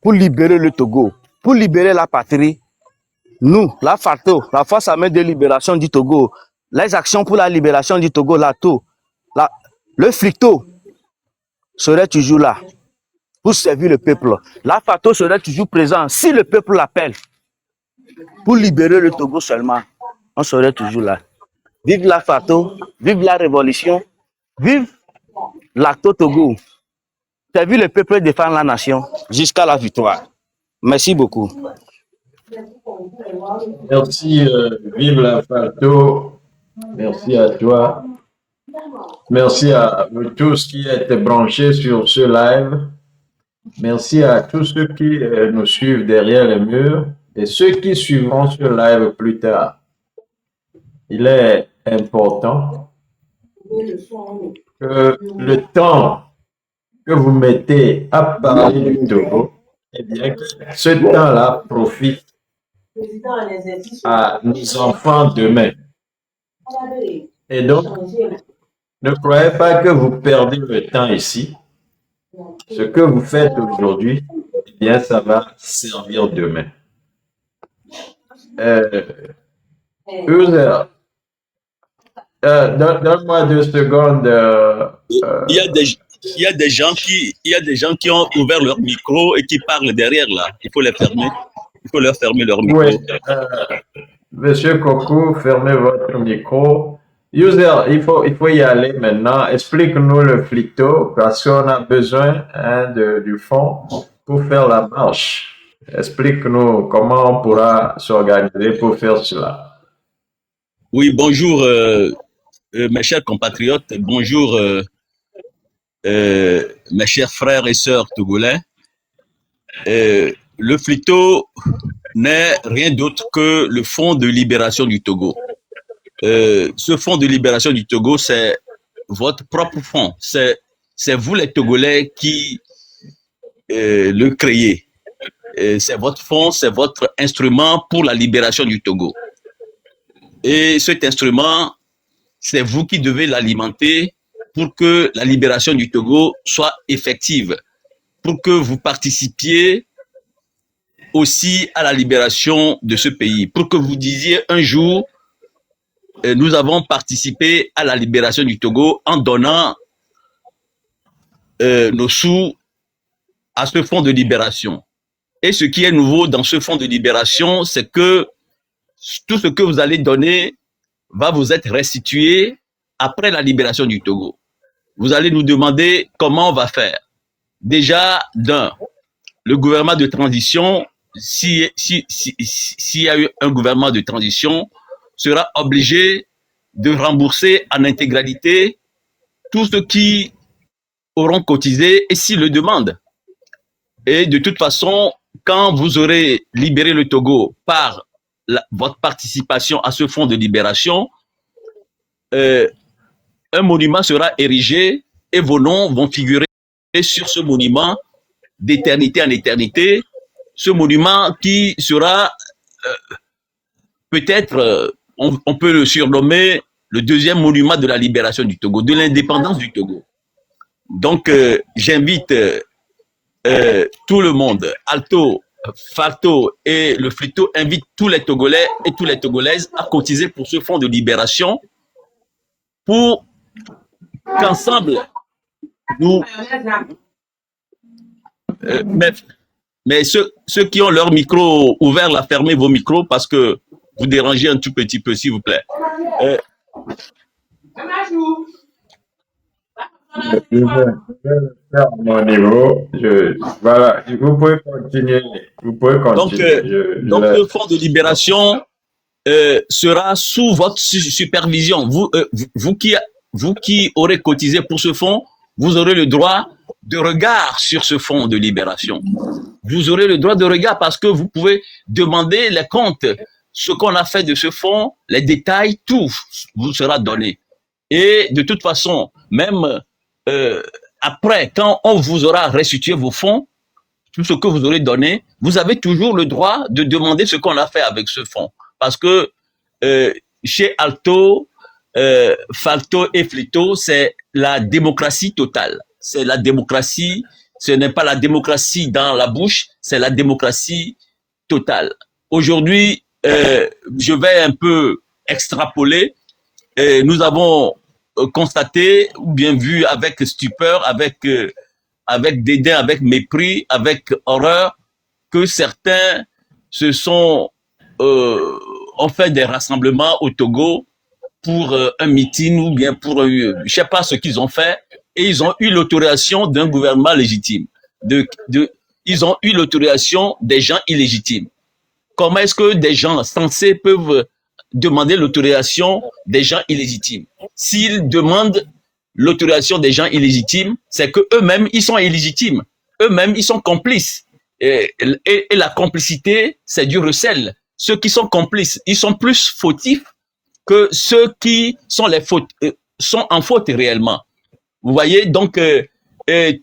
pour libérer le Togo, pour libérer la patrie. Nous, la FATO, la Force armée de libération du Togo, les actions pour la libération du Togo, le FLICTO serait toujours là pour servir le peuple. La FATO serait toujours présent si le peuple l'appelle. Pour libérer le Togo seulement, on serait toujours là. Vive la FATO, vive la révolution, vive l'Acto Togo. Servir le peuple et défendre la nation jusqu'à la victoire. Merci beaucoup. Merci, vive la FATO. Merci à toi. Merci à vous tous qui êtes branchés sur ce live. Merci à tous ceux qui nous suivent derrière les murs et ceux qui suivront ce live plus tard. Il est important que le temps que vous mettez à parler du Togo, eh bien, que ce temps-là profite à nos enfants demain. Et donc, ne croyez pas que vous perdez le temps ici. Ce que vous faites aujourd'hui, eh bien, ça va servir demain. User, donne-moi 2 secondes. Il y a des gens qui ont ouvert leur micro et qui parlent derrière là. Il faut les fermer. Il faut leur fermer leur micro. Oui. Monsieur Coco, fermez votre micro. User, il faut y aller maintenant. Explique-nous le FLICTO parce qu'on a besoin du fonds pour faire la marche. Explique-nous comment on pourra s'organiser pour faire cela. Oui, bonjour mes chers compatriotes, bonjour mes chers frères et sœurs togolais. Le FLICTO n'est rien d'autre que le Fonds de libération du Togo. Ce Fonds de libération du Togo, c'est votre propre fonds. C'est vous les Togolais qui le créez. C'est votre fonds, c'est votre instrument pour la libération du Togo. Et cet instrument, c'est vous qui devez l'alimenter pour que la libération du Togo soit effective, pour que vous participiez aussi à la libération de ce pays. Pour que vous disiez un jour, nous avons participé à la libération du Togo en donnant nos sous à ce fonds de libération. Et ce qui est nouveau dans ce fonds de libération, c'est que tout ce que vous allez donner va vous être restitué après la libération du Togo. Vous allez nous demander comment on va faire. Déjà, le gouvernement de transition, s'il y a eu un gouvernement de transition, sera obligé de rembourser en intégralité tous ceux qui auront cotisé et s'ils le demandent. Et de toute façon, quand vous aurez libéré le Togo par votre participation à ce fonds de libération, un monument sera érigé et vos noms vont figurer sur ce monument d'éternité en éternité. Ce monument qui sera peut-être, on peut le surnommer le deuxième monument de la libération du Togo, de l'indépendance du Togo. Donc, j'invite tout le monde, Alto, Falto et le Flito invitent tous les Togolais et toutes les Togolaises à cotiser pour ce fonds de libération pour qu'ensemble nous... mais ceux qui ont leur micro ouvert, là, fermez vos micros parce que vous dérangez un tout petit peu, s'il vous plaît. Je vais le faire à mon niveau. Voilà, vous pouvez continuer. Vous pouvez continuer. Donc le fonds de libération sera sous votre supervision. Vous qui aurez cotisé pour ce fonds, vous aurez le droit de regard sur ce fonds de libération. Vous aurez le droit de regard parce que vous pouvez demander les comptes, ce qu'on a fait de ce fonds, les détails, tout vous sera donné. Et de toute façon, même après, quand on vous aura restitué vos fonds, tout ce que vous aurez donné, vous avez toujours le droit de demander ce qu'on a fait avec ce fonds. Parce que chez Alto, Falto et Flito, c'est la démocratie totale. C'est la démocratie, ce n'est pas la démocratie dans la bouche, c'est la démocratie totale. Aujourd'hui, je vais un peu extrapoler. Nous avons constaté ou bien vu avec stupeur, avec dédain, avec mépris, avec horreur, que certains ont fait des rassemblements au Togo pour un meeting ou bien pour je sais pas ce qu'ils ont fait, et ils ont eu l'autorisation d'un gouvernement légitime. Ils ont eu l'autorisation des gens illégitimes. Comment est-ce que des gens censés peuvent demander l'autorisation des gens illégitimes? S'ils demandent l'autorisation des gens illégitimes, c'est que eux-mêmes ils sont illégitimes. Eux-mêmes ils sont complices. Et la complicité, c'est du recel. Ceux qui sont complices, ils sont plus fautifs que ceux qui sont sont en faute réellement. Vous voyez, donc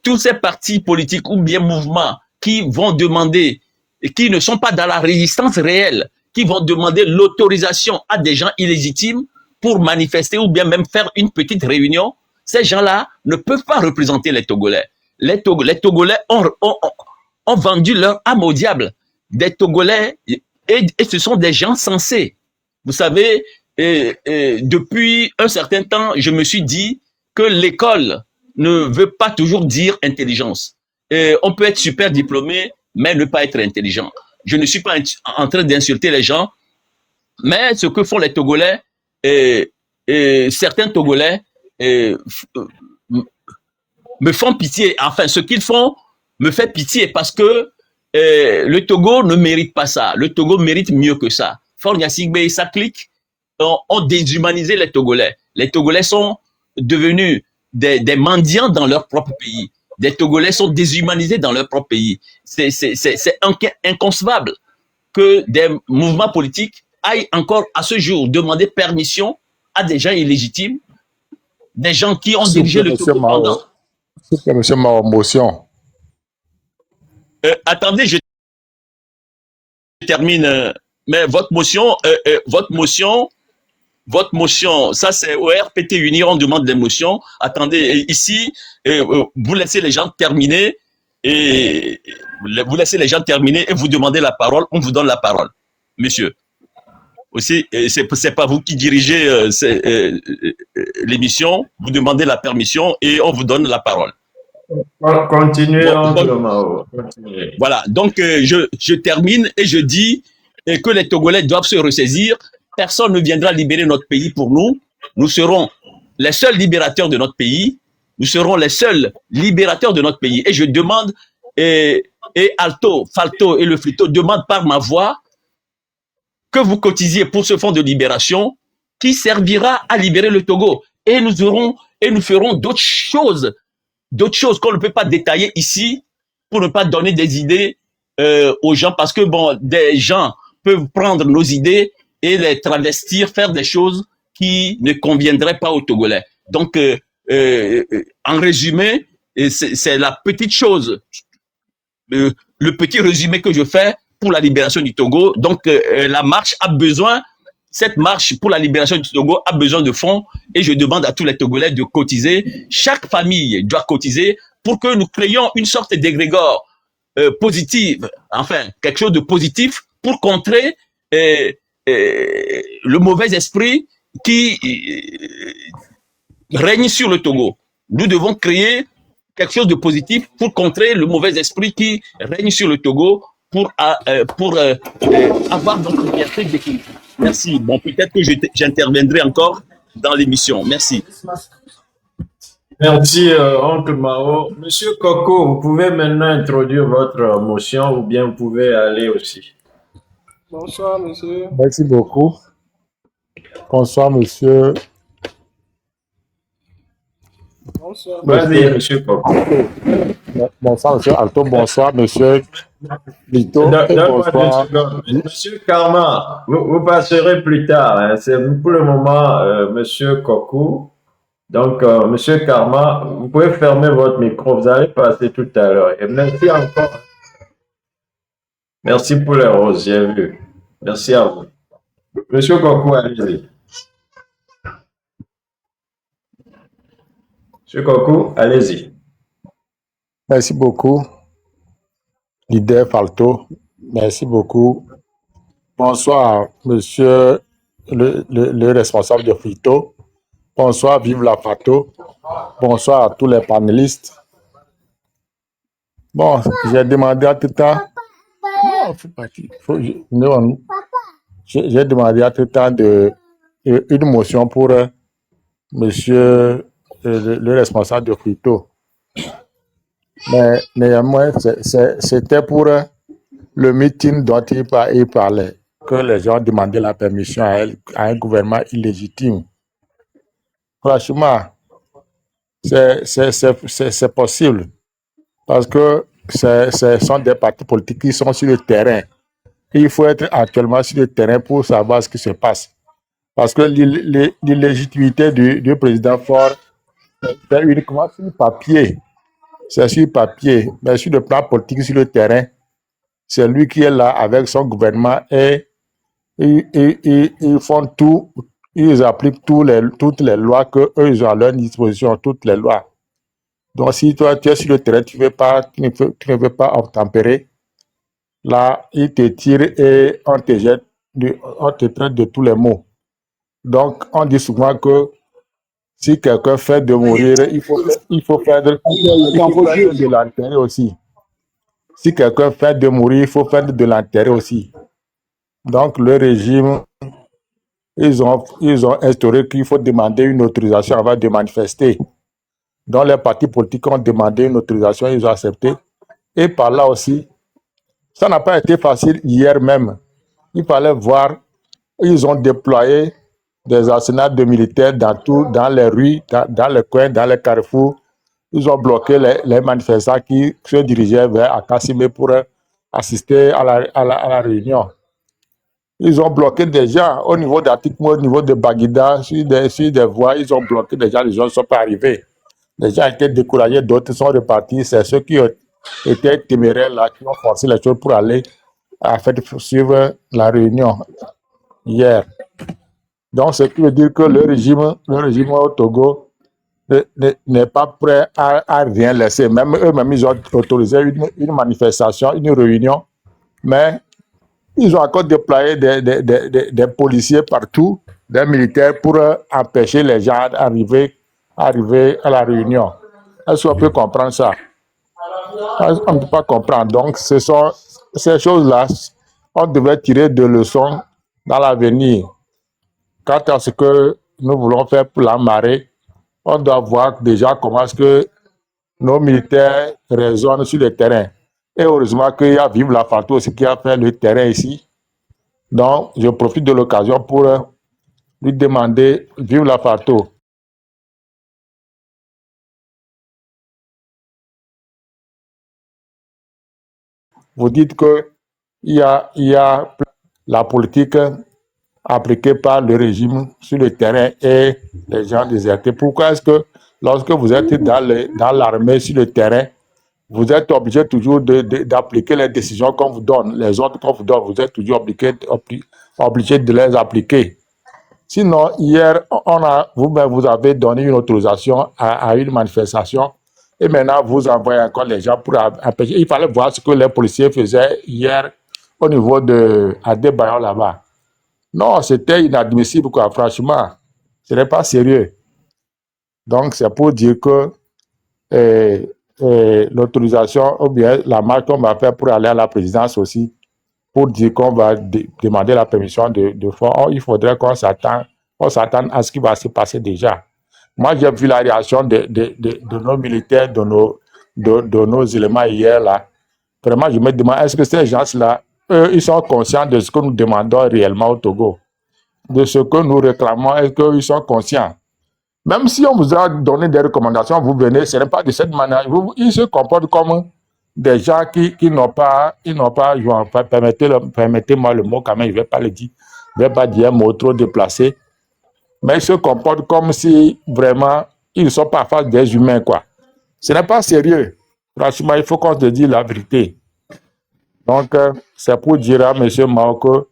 tous ces partis politiques ou bien mouvements qui vont demander, et qui ne sont pas dans la résistance réelle, qui vont demander l'autorisation à des gens illégitimes pour manifester ou bien même faire une petite réunion, ces gens-là ne peuvent pas représenter les Togolais. Les Togolais ont vendu leur âme au diable. Des Togolais, et ce sont des gens sensés. Vous savez, depuis un certain temps, je me suis dit que l'école ne veut pas toujours dire intelligence. On peut être super diplômé, mais ne pas être intelligent. Je ne suis pas en train d'insulter les gens, mais ce que font les Togolais, certains Togolais me font pitié. Enfin, ce qu'ils font me fait pitié parce que le Togo ne mérite pas ça. Le Togo mérite mieux que ça. Fornia Sigbe et sa clique ont déshumanisé les Togolais. Les Togolais sont devenus des mendiants dans leur propre pays. Des Togolais sont déshumanisés dans leur propre pays. C'est inconcevable que des mouvements politiques aillent encore à ce jour demander permission à des gens illégitimes, des gens qui ont dirigé le Togo pendant... Monsieur Mao, motion. Attendez, je termine. Mais votre motion, ça c'est au RPT Uni, on demande des motions. Attendez, ici, vous laissez les gens terminer et vous laissez les gens terminer et vous demandez la parole, on vous donne la parole. Monsieur. Aussi, c'est pas vous qui dirigez l'émission, vous demandez la permission et on vous donne la parole. Continuez, oncle Mao. Continuez. Voilà, donc je termine et je dis que les Togolais doivent se ressaisir. Personne ne viendra libérer notre pays pour nous. Nous serons les seuls libérateurs de notre pays. Nous serons les seuls libérateurs de notre pays. Et je demande, et Alto, Falto et le Frito demandent par ma voix que vous cotisiez pour ce fonds de libération qui servira à libérer le Togo. Et nous ferons d'autres choses qu'on ne peut pas détailler ici pour ne pas donner des idées aux gens, parce que bon, des gens peuvent prendre nos idées et les travestir, faire des choses qui ne conviendraient pas aux Togolais. Donc, en résumé, c'est la petite chose, le petit résumé que je fais pour la libération du Togo. Donc, la marche a besoin, cette marche pour la libération du Togo a besoin de fonds et je demande à tous les Togolais de cotiser. Chaque famille doit cotiser pour que nous créions une sorte d'égrégore positive, enfin, quelque chose de positif pour contrer le mauvais esprit qui règne sur le Togo. Nous devons créer quelque chose de positif pour contrer le mauvais esprit qui règne sur le Togo pour avoir notre liberté d'équilibre. Merci. Bon, peut-être que j'interviendrai encore dans l'émission. Merci. Merci, oncle Mao. Monsieur Coco, vous pouvez maintenant introduire votre motion ou bien vous pouvez aller aussi. Bonsoir, monsieur. Merci beaucoup. Bonsoir, monsieur. Bonsoir. Vas-y, monsieur Coco. Bonsoir, monsieur Alto. Bonsoir, monsieur Lito. Bonsoir. Monsieur Karma, vous passerez plus tard. Hein. C'est pour le moment, monsieur Coco. Donc, monsieur Karma, vous pouvez fermer votre micro. Vous allez passer tout à l'heure. Et merci encore. Merci pour les roses, j'ai vu. Merci à vous. Monsieur Coco, allez-y. Monsieur Coco, allez-y. Merci beaucoup, leader Falto. Merci beaucoup. Bonsoir, monsieur le responsable de Frito. Bonsoir, vive la Fato. Bonsoir à tous les panélistes. Bon, j'ai demandé à tout temps. J'ai demandé à tout temps une motion pour monsieur le responsable de Frito. Mais néanmoins, c'était pour le meeting dont il parlait, que les gens demandaient la permission à un gouvernement illégitime. Franchement, c'est possible parce que ce sont des partis politiques qui sont sur le terrain. Il faut être actuellement sur le terrain pour savoir ce qui se passe. Parce que l'illégitimité du président Faure, c'est uniquement sur le papier. C'est sur le papier. Mais sur le plan politique, sur le terrain, c'est lui qui est là avec son gouvernement et ils font tout. Ils appliquent toutes les lois qu'eux ils ont à leur disposition, toutes les lois. Donc, si toi, tu es sur le terrain, tu ne veux pas obtempérer, là, ils te tirent et on te jette, on te traite de tous les maux. Donc, on dit souvent que si quelqu'un fait de mourir, il faut faire de l'enterrer aussi. Si quelqu'un fait de mourir, il faut faire de l'enterrer aussi. Donc, le régime, ils ont instauré qu'il faut demander une autorisation avant de manifester. Donc, les partis politiques ont demandé une autorisation, ils ont accepté. Et par là aussi, ça n'a pas été facile hier même. Il fallait voir, ils ont déployé des arsenals de militaires dans les rues, dans les coins, dans les carrefours. Ils ont bloqué les manifestants qui se dirigeaient vers Akassimé pour assister à la réunion. Ils ont bloqué des gens au niveau d'Atikmo, au niveau de Baguida, sur des voies, ils ont bloqué des gens, les gens ne sont pas arrivés. Les gens étaient découragés, d'autres sont repartis. C'est ceux qui étaient téméraires là, qui ont forcé les choses pour aller suivre la réunion hier. Donc, ce qui veut dire que le régime au Togo n'est pas prêt à rien laisser. Même eux-mêmes, ils ont autorisé une manifestation, une réunion, mais ils ont encore déployé des policiers partout, des militaires pour empêcher les gens d'arriver à la réunion. Est-ce qu'on peut comprendre ça? On ne peut pas comprendre. Donc, ce sont ces choses-là, on devait tirer de leçons dans l'avenir. Quant à ce que nous voulons faire pour la marée, on doit voir déjà comment est-ce que nos militaires raisonnent sur le terrain. Et heureusement qu'il y a Vive la Fatou aussi qui a fait le terrain ici. Donc, je profite de l'occasion pour lui demander, Vive la Fatou. Vous dites qu'il y a la politique appliquée par le régime sur le terrain et les gens désertés. Pourquoi est-ce que lorsque vous êtes dans l'armée sur le terrain, vous êtes obligé toujours d'appliquer les décisions qu'on vous donne, les ordres qu'on vous donne, vous êtes toujours obligé de les appliquer. Sinon, hier, vous avez donné une autorisation à une manifestation et maintenant vous envoyez encore les gens pour empêcher. Il fallait voir ce que les policiers faisaient hier au niveau de Adebayo là-bas. Non, c'était inadmissible, quoi, franchement. Ce n'est pas sérieux. Donc, c'est pour dire que l'autorisation ou bien la marche qu'on va faire pour aller à la présidence aussi, pour dire qu'on va demander la permission de fond, il faudrait qu'on s'attende à ce qui va se passer déjà. Moi, j'ai vu la réaction de nos militaires, de nos éléments hier là. Vraiment, je me demande, est-ce que ces gens-là, eux, ils sont conscients de ce que nous demandons réellement au Togo? De ce que nous réclamons, est-ce qu'ils sont conscients? Même si on vous a donné des recommandations, vous venez, ce n'est pas de cette manière. Ils se comportent comme des gens qui n'ont pas, permettez-moi le mot quand même, je ne vais pas le dire, je ne vais pas dire un mot trop déplacé, mais ils se comportent comme si vraiment ils ne sont pas face des humains, quoi. Ce n'est pas sérieux. Franchement, il faut qu'on se dise la vérité. Donc, c'est pour dire à M. Mao que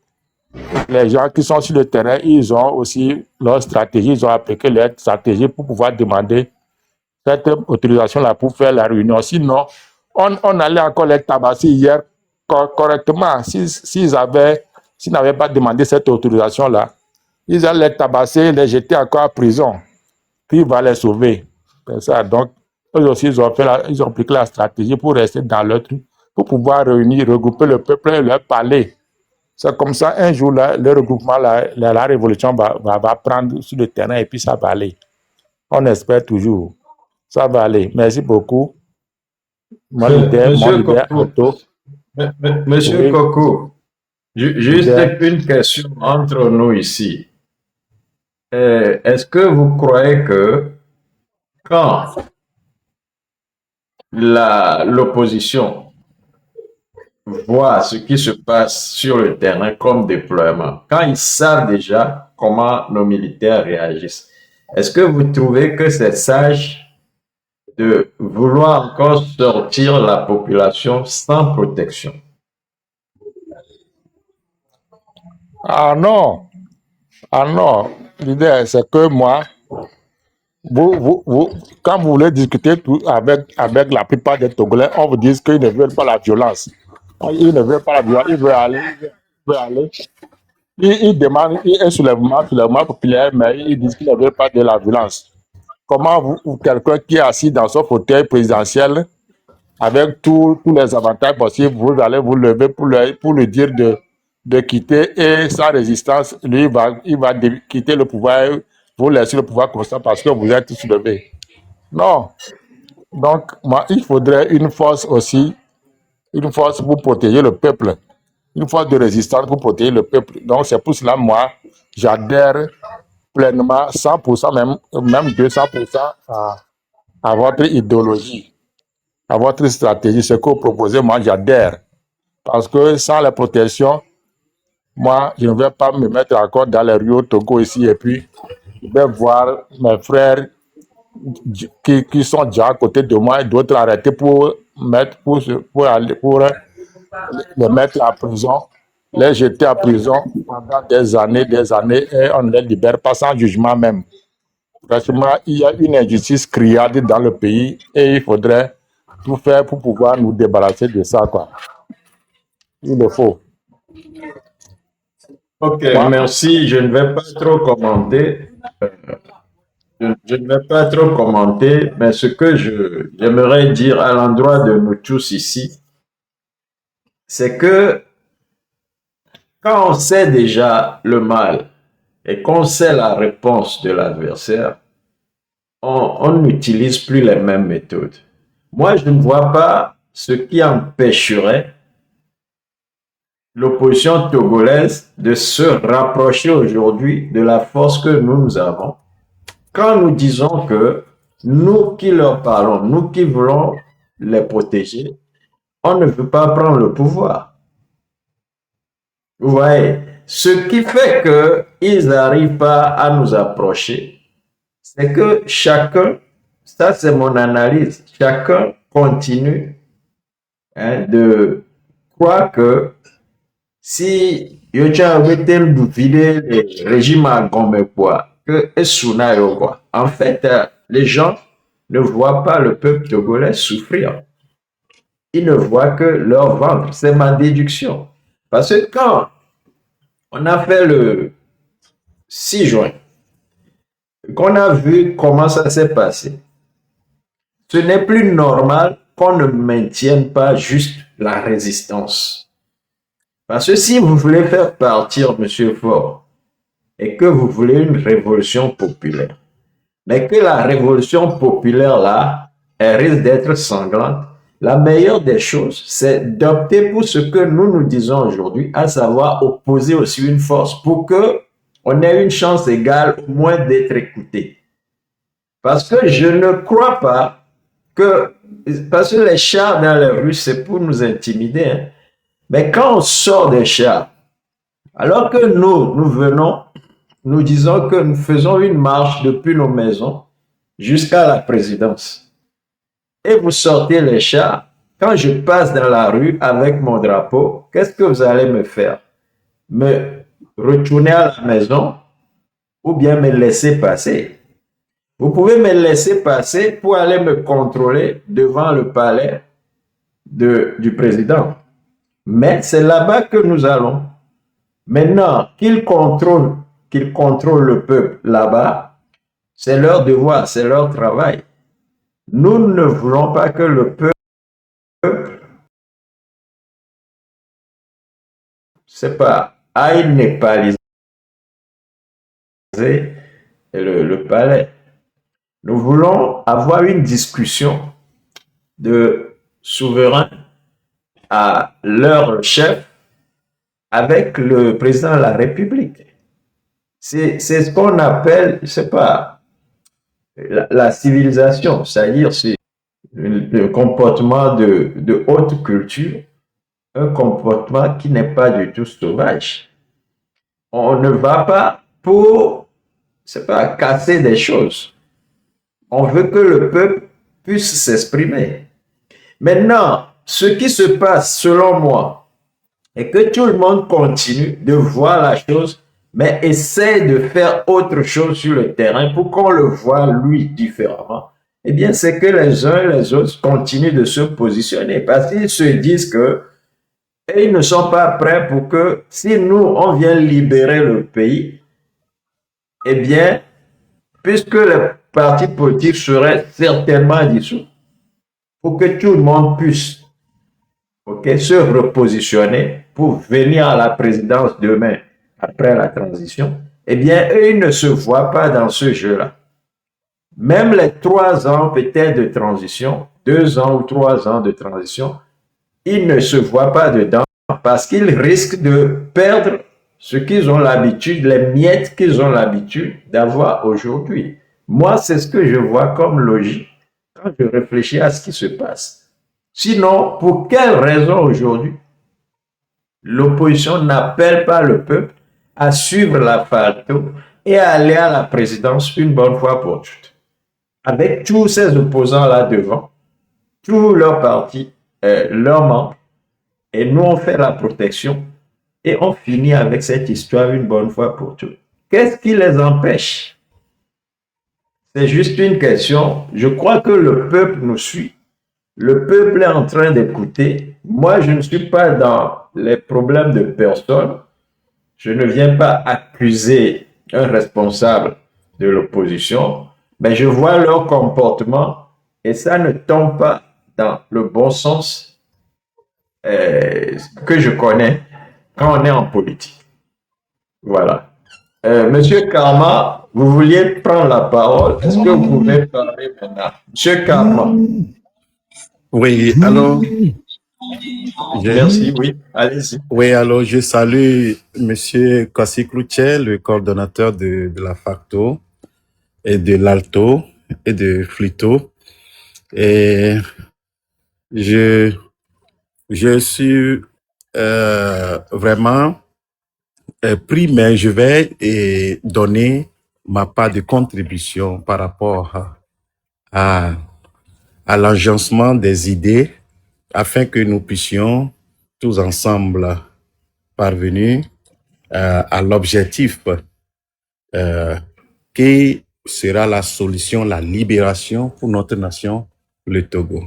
les gens qui sont sur le terrain, ils ont aussi leur stratégie, ils ont appliqué leur stratégie pour pouvoir demander cette autorisation-là pour faire la réunion. Sinon, on allait encore les tabasser hier correctement. S'ils n'avaient pas demandé cette autorisation-là, ils allaient les tabasser, les jeter encore en prison. Puis il va les sauver. C'est ça. Donc, eux aussi, ils ont appliqué la stratégie pour rester dans leur truc, pour pouvoir réunir, regrouper le peuple et leur parler. C'est comme ça, un jour, là, le regroupement, la révolution va prendre sur le terrain et puis ça va aller. On espère toujours. Ça va aller. Merci beaucoup. Monsieur Oui. Coco, juste Bien. une question entre nous ici. Est-ce que vous croyez que quand l'opposition voit ce qui se passe sur le terrain comme déploiement, quand ils savent déjà comment nos militaires réagissent, est-ce que vous trouvez que c'est sage de vouloir encore sortir la population sans protection? Ah non. L'idée, c'est que moi, quand vous voulez discuter avec la plupart des Togolais, on vous dit qu'ils ne veulent pas la violence. Ils ne veulent pas la violence, ils veulent aller. Ils demandent un soulèvement populaire, mais ils disent qu'ils ne veulent pas de la violence. Comment quelqu'un qui est assis dans son fauteuil présidentiel, avec tous les avantages possibles, vous allez vous lever pour lui dire de quitter, et sans résistance, lui, il va quitter le pouvoir, vous laisser le pouvoir constant parce que vous êtes soulevé. Non. Donc, moi, il faudrait une force aussi, une force pour protéger le peuple, une force de résistance pour protéger le peuple. Donc, c'est pour cela, moi, j'adhère pleinement, 100%, même 200% à votre idéologie, à votre stratégie. Ce que vous proposez, moi, j'adhère. Parce que sans la protection, moi, je ne vais pas me mettre encore dans les rues au Togo ici et puis je vais voir mes frères qui sont déjà à côté de moi et d'autres arrêtés pour les mettre en prison, les jeter en prison pendant des années et on ne les libère pas sans jugement même. Franchement, il y a une injustice criarde dans le pays et il faudrait tout faire pour pouvoir nous débarrasser de ça, quoi. Il le faut. Ok, Moi, merci. Je ne vais pas trop commenter. Je ne vais pas trop commenter, mais ce que j'aimerais dire à l'endroit de nous tous ici, c'est que quand on sait déjà le mal et qu'on sait la réponse de l'adversaire, on n'utilise plus les mêmes méthodes. Moi, je ne vois pas ce qui empêcherait l'opposition togolaise de se rapprocher aujourd'hui de la force que nous avons quand nous disons que nous qui leur parlons, nous qui voulons les protéger, on ne veut pas prendre le pouvoir. Vous voyez, ce qui fait qu'ils n'arrivent pas à nous approcher, c'est que chacun, ça c'est mon analyse, chacun continue de croire que si yo tsa wetel du vide le régime à Gombe quoi, que Esuna yo quoi. En fait, les gens ne voient pas le peuple togolais souffrir. Ils ne voient que leur ventre. C'est ma déduction. Parce que quand on a fait le 6 juin, qu'on a vu comment ça s'est passé, ce n'est plus normal qu'on ne maintienne pas juste la résistance. Parce que si vous voulez faire partir M. Faure et que vous voulez une révolution populaire, mais que la révolution populaire là, elle risque d'être sanglante, la meilleure des choses, c'est d'opter pour ce que nous disons aujourd'hui, à savoir opposer aussi une force pour que on ait une chance égale au moins d'être écouté. Parce que je ne crois pas que, parce que les chars dans les rues, c'est pour nous intimider, hein. Mais quand on sort des chars, alors que nous venons, nous disons que nous faisons une marche depuis nos maisons jusqu'à la présidence. Et vous sortez les chars, quand je passe dans la rue avec mon drapeau, qu'est-ce que vous allez me faire? Me retourner à la maison ou bien me laisser passer? Vous pouvez me laisser passer pour aller me contrôler devant le palais du président. Mais c'est là-bas que nous allons. Maintenant, qu'ils contrôlent le peuple là-bas, c'est leur devoir, c'est leur travail. Nous ne voulons pas que le peuple, c'est pas, aille népaliser le palais. Nous voulons avoir une discussion de souverains à leur chef avec le président de la République. C'est ce qu'on appelle, je sais pas, la civilisation, c'est-à-dire c'est le comportement de haute culture, un comportement qui n'est pas du tout sauvage. On ne va pas pour, c'est pas, casser des choses. On veut que le peuple puisse s'exprimer. Maintenant, ce qui se passe, selon moi, est que tout le monde continue de voir la chose, mais essaie de faire autre chose sur le terrain pour qu'on le voit, lui, différemment. Eh bien, c'est que les uns et les autres continuent de se positionner parce qu'ils se disent que et ils ne sont pas prêts pour que, si nous, on vient libérer le pays, eh bien, puisque les partis politiques seraient certainement dissous, pour que tout le monde puisse se repositionner pour venir à la présidence demain, après la transition, eh bien, eux, ils ne se voient pas dans ce jeu-là. Même les 3 ans peut-être de transition, 2 ans ou 3 ans de transition, ils ne se voient pas dedans parce qu'ils risquent de perdre ce qu'ils ont l'habitude, les miettes qu'ils ont l'habitude d'avoir aujourd'hui. Moi, c'est ce que je vois comme logique quand je réfléchis à ce qui se passe. Sinon, pour quelle raison aujourd'hui l'opposition n'appelle pas le peuple à suivre la FALTO et à aller à la présidence une bonne fois pour toutes? Avec tous ces opposants-là devant, tous leurs partis, leurs membres, et nous on fait la protection et on finit avec cette histoire une bonne fois pour toutes. Qu'est-ce qui les empêche? C'est juste une question. Je crois que le peuple nous suit. Le peuple est en train d'écouter. Moi, je ne suis pas dans les problèmes de personne. Je ne viens pas accuser un responsable de l'opposition, mais je vois leur comportement et ça ne tombe pas dans le bon sens que je connais quand on est en politique. Voilà. Monsieur Karma, vous vouliez prendre la parole. Est-ce que vous pouvez parler maintenant? Monsieur Karma. Oui, alors, Merci, oui, allez-y. oui, alors je salue Monsieur Kassi Cloutier, le coordonnateur de la Facto et de l'Alto et de Flito. Et je suis vraiment pris, mais je vais donner ma part de contribution par rapport à l'agencement des idées afin que nous puissions tous ensemble parvenir à l'objectif qui sera la solution, la libération pour notre nation, le Togo.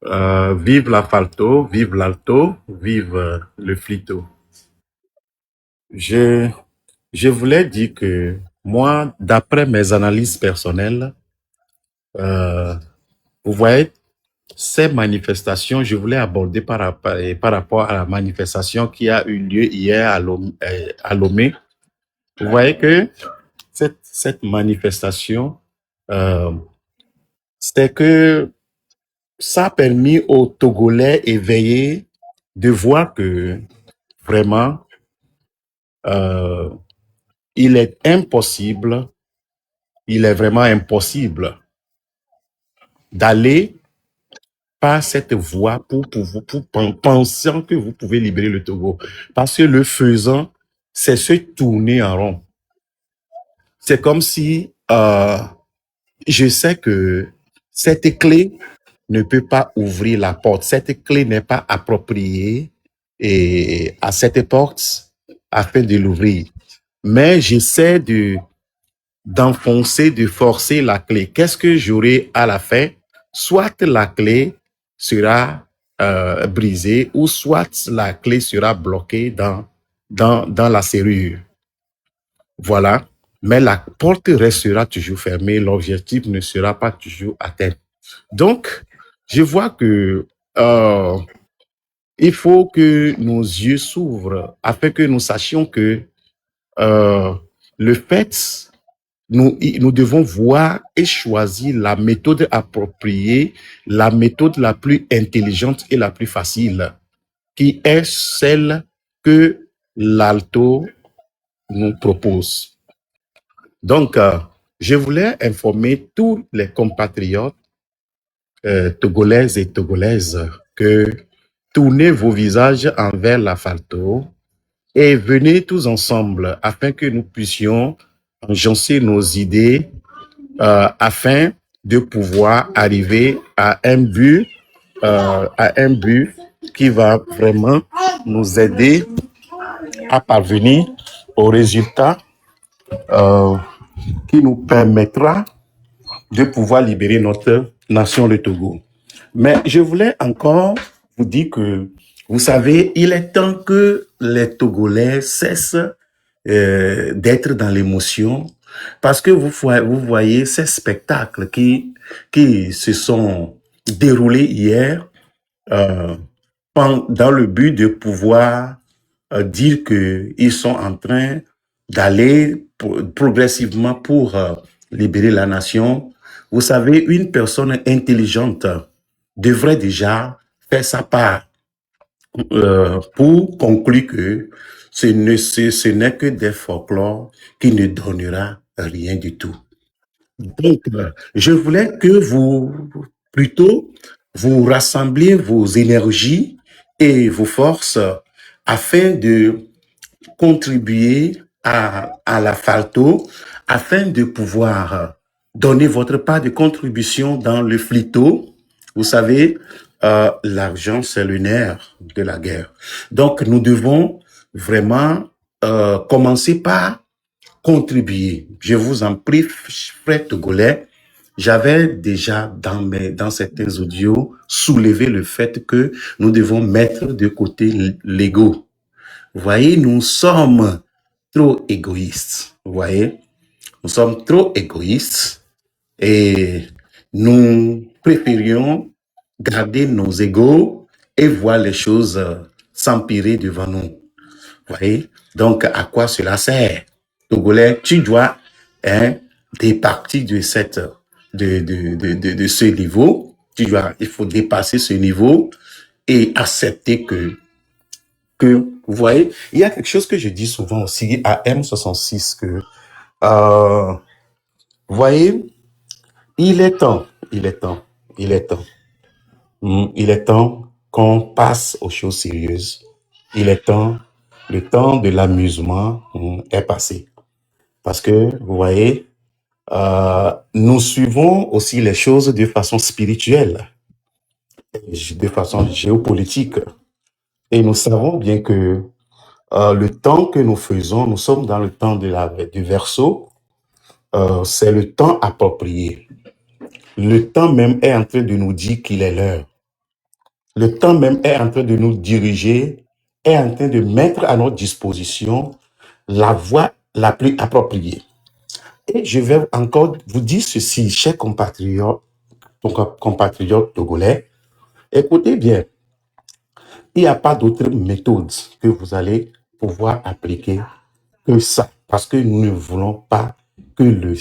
Vive la Falto, vive l'Alto, vive le Flito. Je voulais dire que moi, d'après mes analyses personnelles, vous voyez, ces manifestations, je voulais aborder par rapport à la manifestation qui a eu lieu hier à Lomé. Vous voyez que cette manifestation, c'est que ça a permis aux Togolais éveillés de voir que vraiment, il est vraiment impossible d'aller par cette voie pour pensant que vous pouvez libérer le Togo. Parce que le faisant, c'est se tourner en rond. C'est comme si je sais que cette clé ne peut pas ouvrir la porte. Cette clé n'est pas appropriée à cette porte afin de l'ouvrir. Mais j'essaie d'enfoncer, de forcer la clé. Qu'est-ce que j'aurai à la fin? Soit la clé sera brisée ou soit la clé sera bloquée dans la serrure. Voilà. Mais la porte restera toujours fermée. L'objectif ne sera pas toujours atteint. Donc, je vois que il faut que nos yeux s'ouvrent afin que nous sachions que le fait, nous devons voir et choisir la méthode appropriée, la méthode la plus intelligente et la plus facile, qui est celle que l'Alto nous propose. Donc, je voulais informer tous les compatriotes togolaises et togolaises que tournez vos visages envers la Falto et venez tous ensemble afin que nous puissions enjoncer nos idées afin de pouvoir arriver à un but qui va vraiment nous aider à parvenir au résultat qui nous permettra de pouvoir libérer notre nation, le Togo. Mais je voulais encore vous dire que, vous savez, il est temps que les Togolais cessent d'être dans l'émotion, parce que vous voyez ces spectacles qui se sont déroulés hier dans le but de pouvoir dire qu'ils sont en train d'aller progressivement pour libérer la nation. Vous savez, une personne intelligente devrait déjà faire sa part pour conclure que ce n'est que des folklores qui ne donnera rien du tout. Donc, je voulais que vous rassembliez vos énergies et vos forces afin de contribuer à la Falto, afin de pouvoir donner votre part de contribution dans le Flito. Vous savez, l'argent, c'est le nerf de la guerre. Donc, nous devons vraiment commencer par contribuer. Je vous en prie, frère Togolais, j'avais déjà dans certains audios soulevé le fait que nous devons mettre de côté l'ego. Vous voyez, nous sommes trop égoïstes. Vous voyez, nous sommes trop égoïstes et nous préférions garder nos égos et voir les choses s'empirer devant nous. Vous voyez, donc à quoi cela sert? Togolais, tu dois départir de ce niveau. Il faut dépasser ce niveau et accepter que vous voyez, il y a quelque chose que je dis souvent aussi à M66 que, vous voyez, il est temps qu'on passe aux choses sérieuses. Le temps de l'amusement est passé. Parce que, vous voyez, nous suivons aussi les choses de façon spirituelle, de façon géopolitique. Et nous savons bien que le temps que nous faisons, nous sommes dans le temps du Verseau, c'est le temps approprié. Le temps même est en train de nous dire qu'il est l'heure. Le temps même est en train de nous diriger, est en train de mettre à notre disposition la voie la plus appropriée. Et je vais encore vous dire ceci, chers compatriotes togolais, écoutez bien, il n'y a pas d'autre méthode que vous allez pouvoir appliquer que ça, parce que nous ne voulons pas que le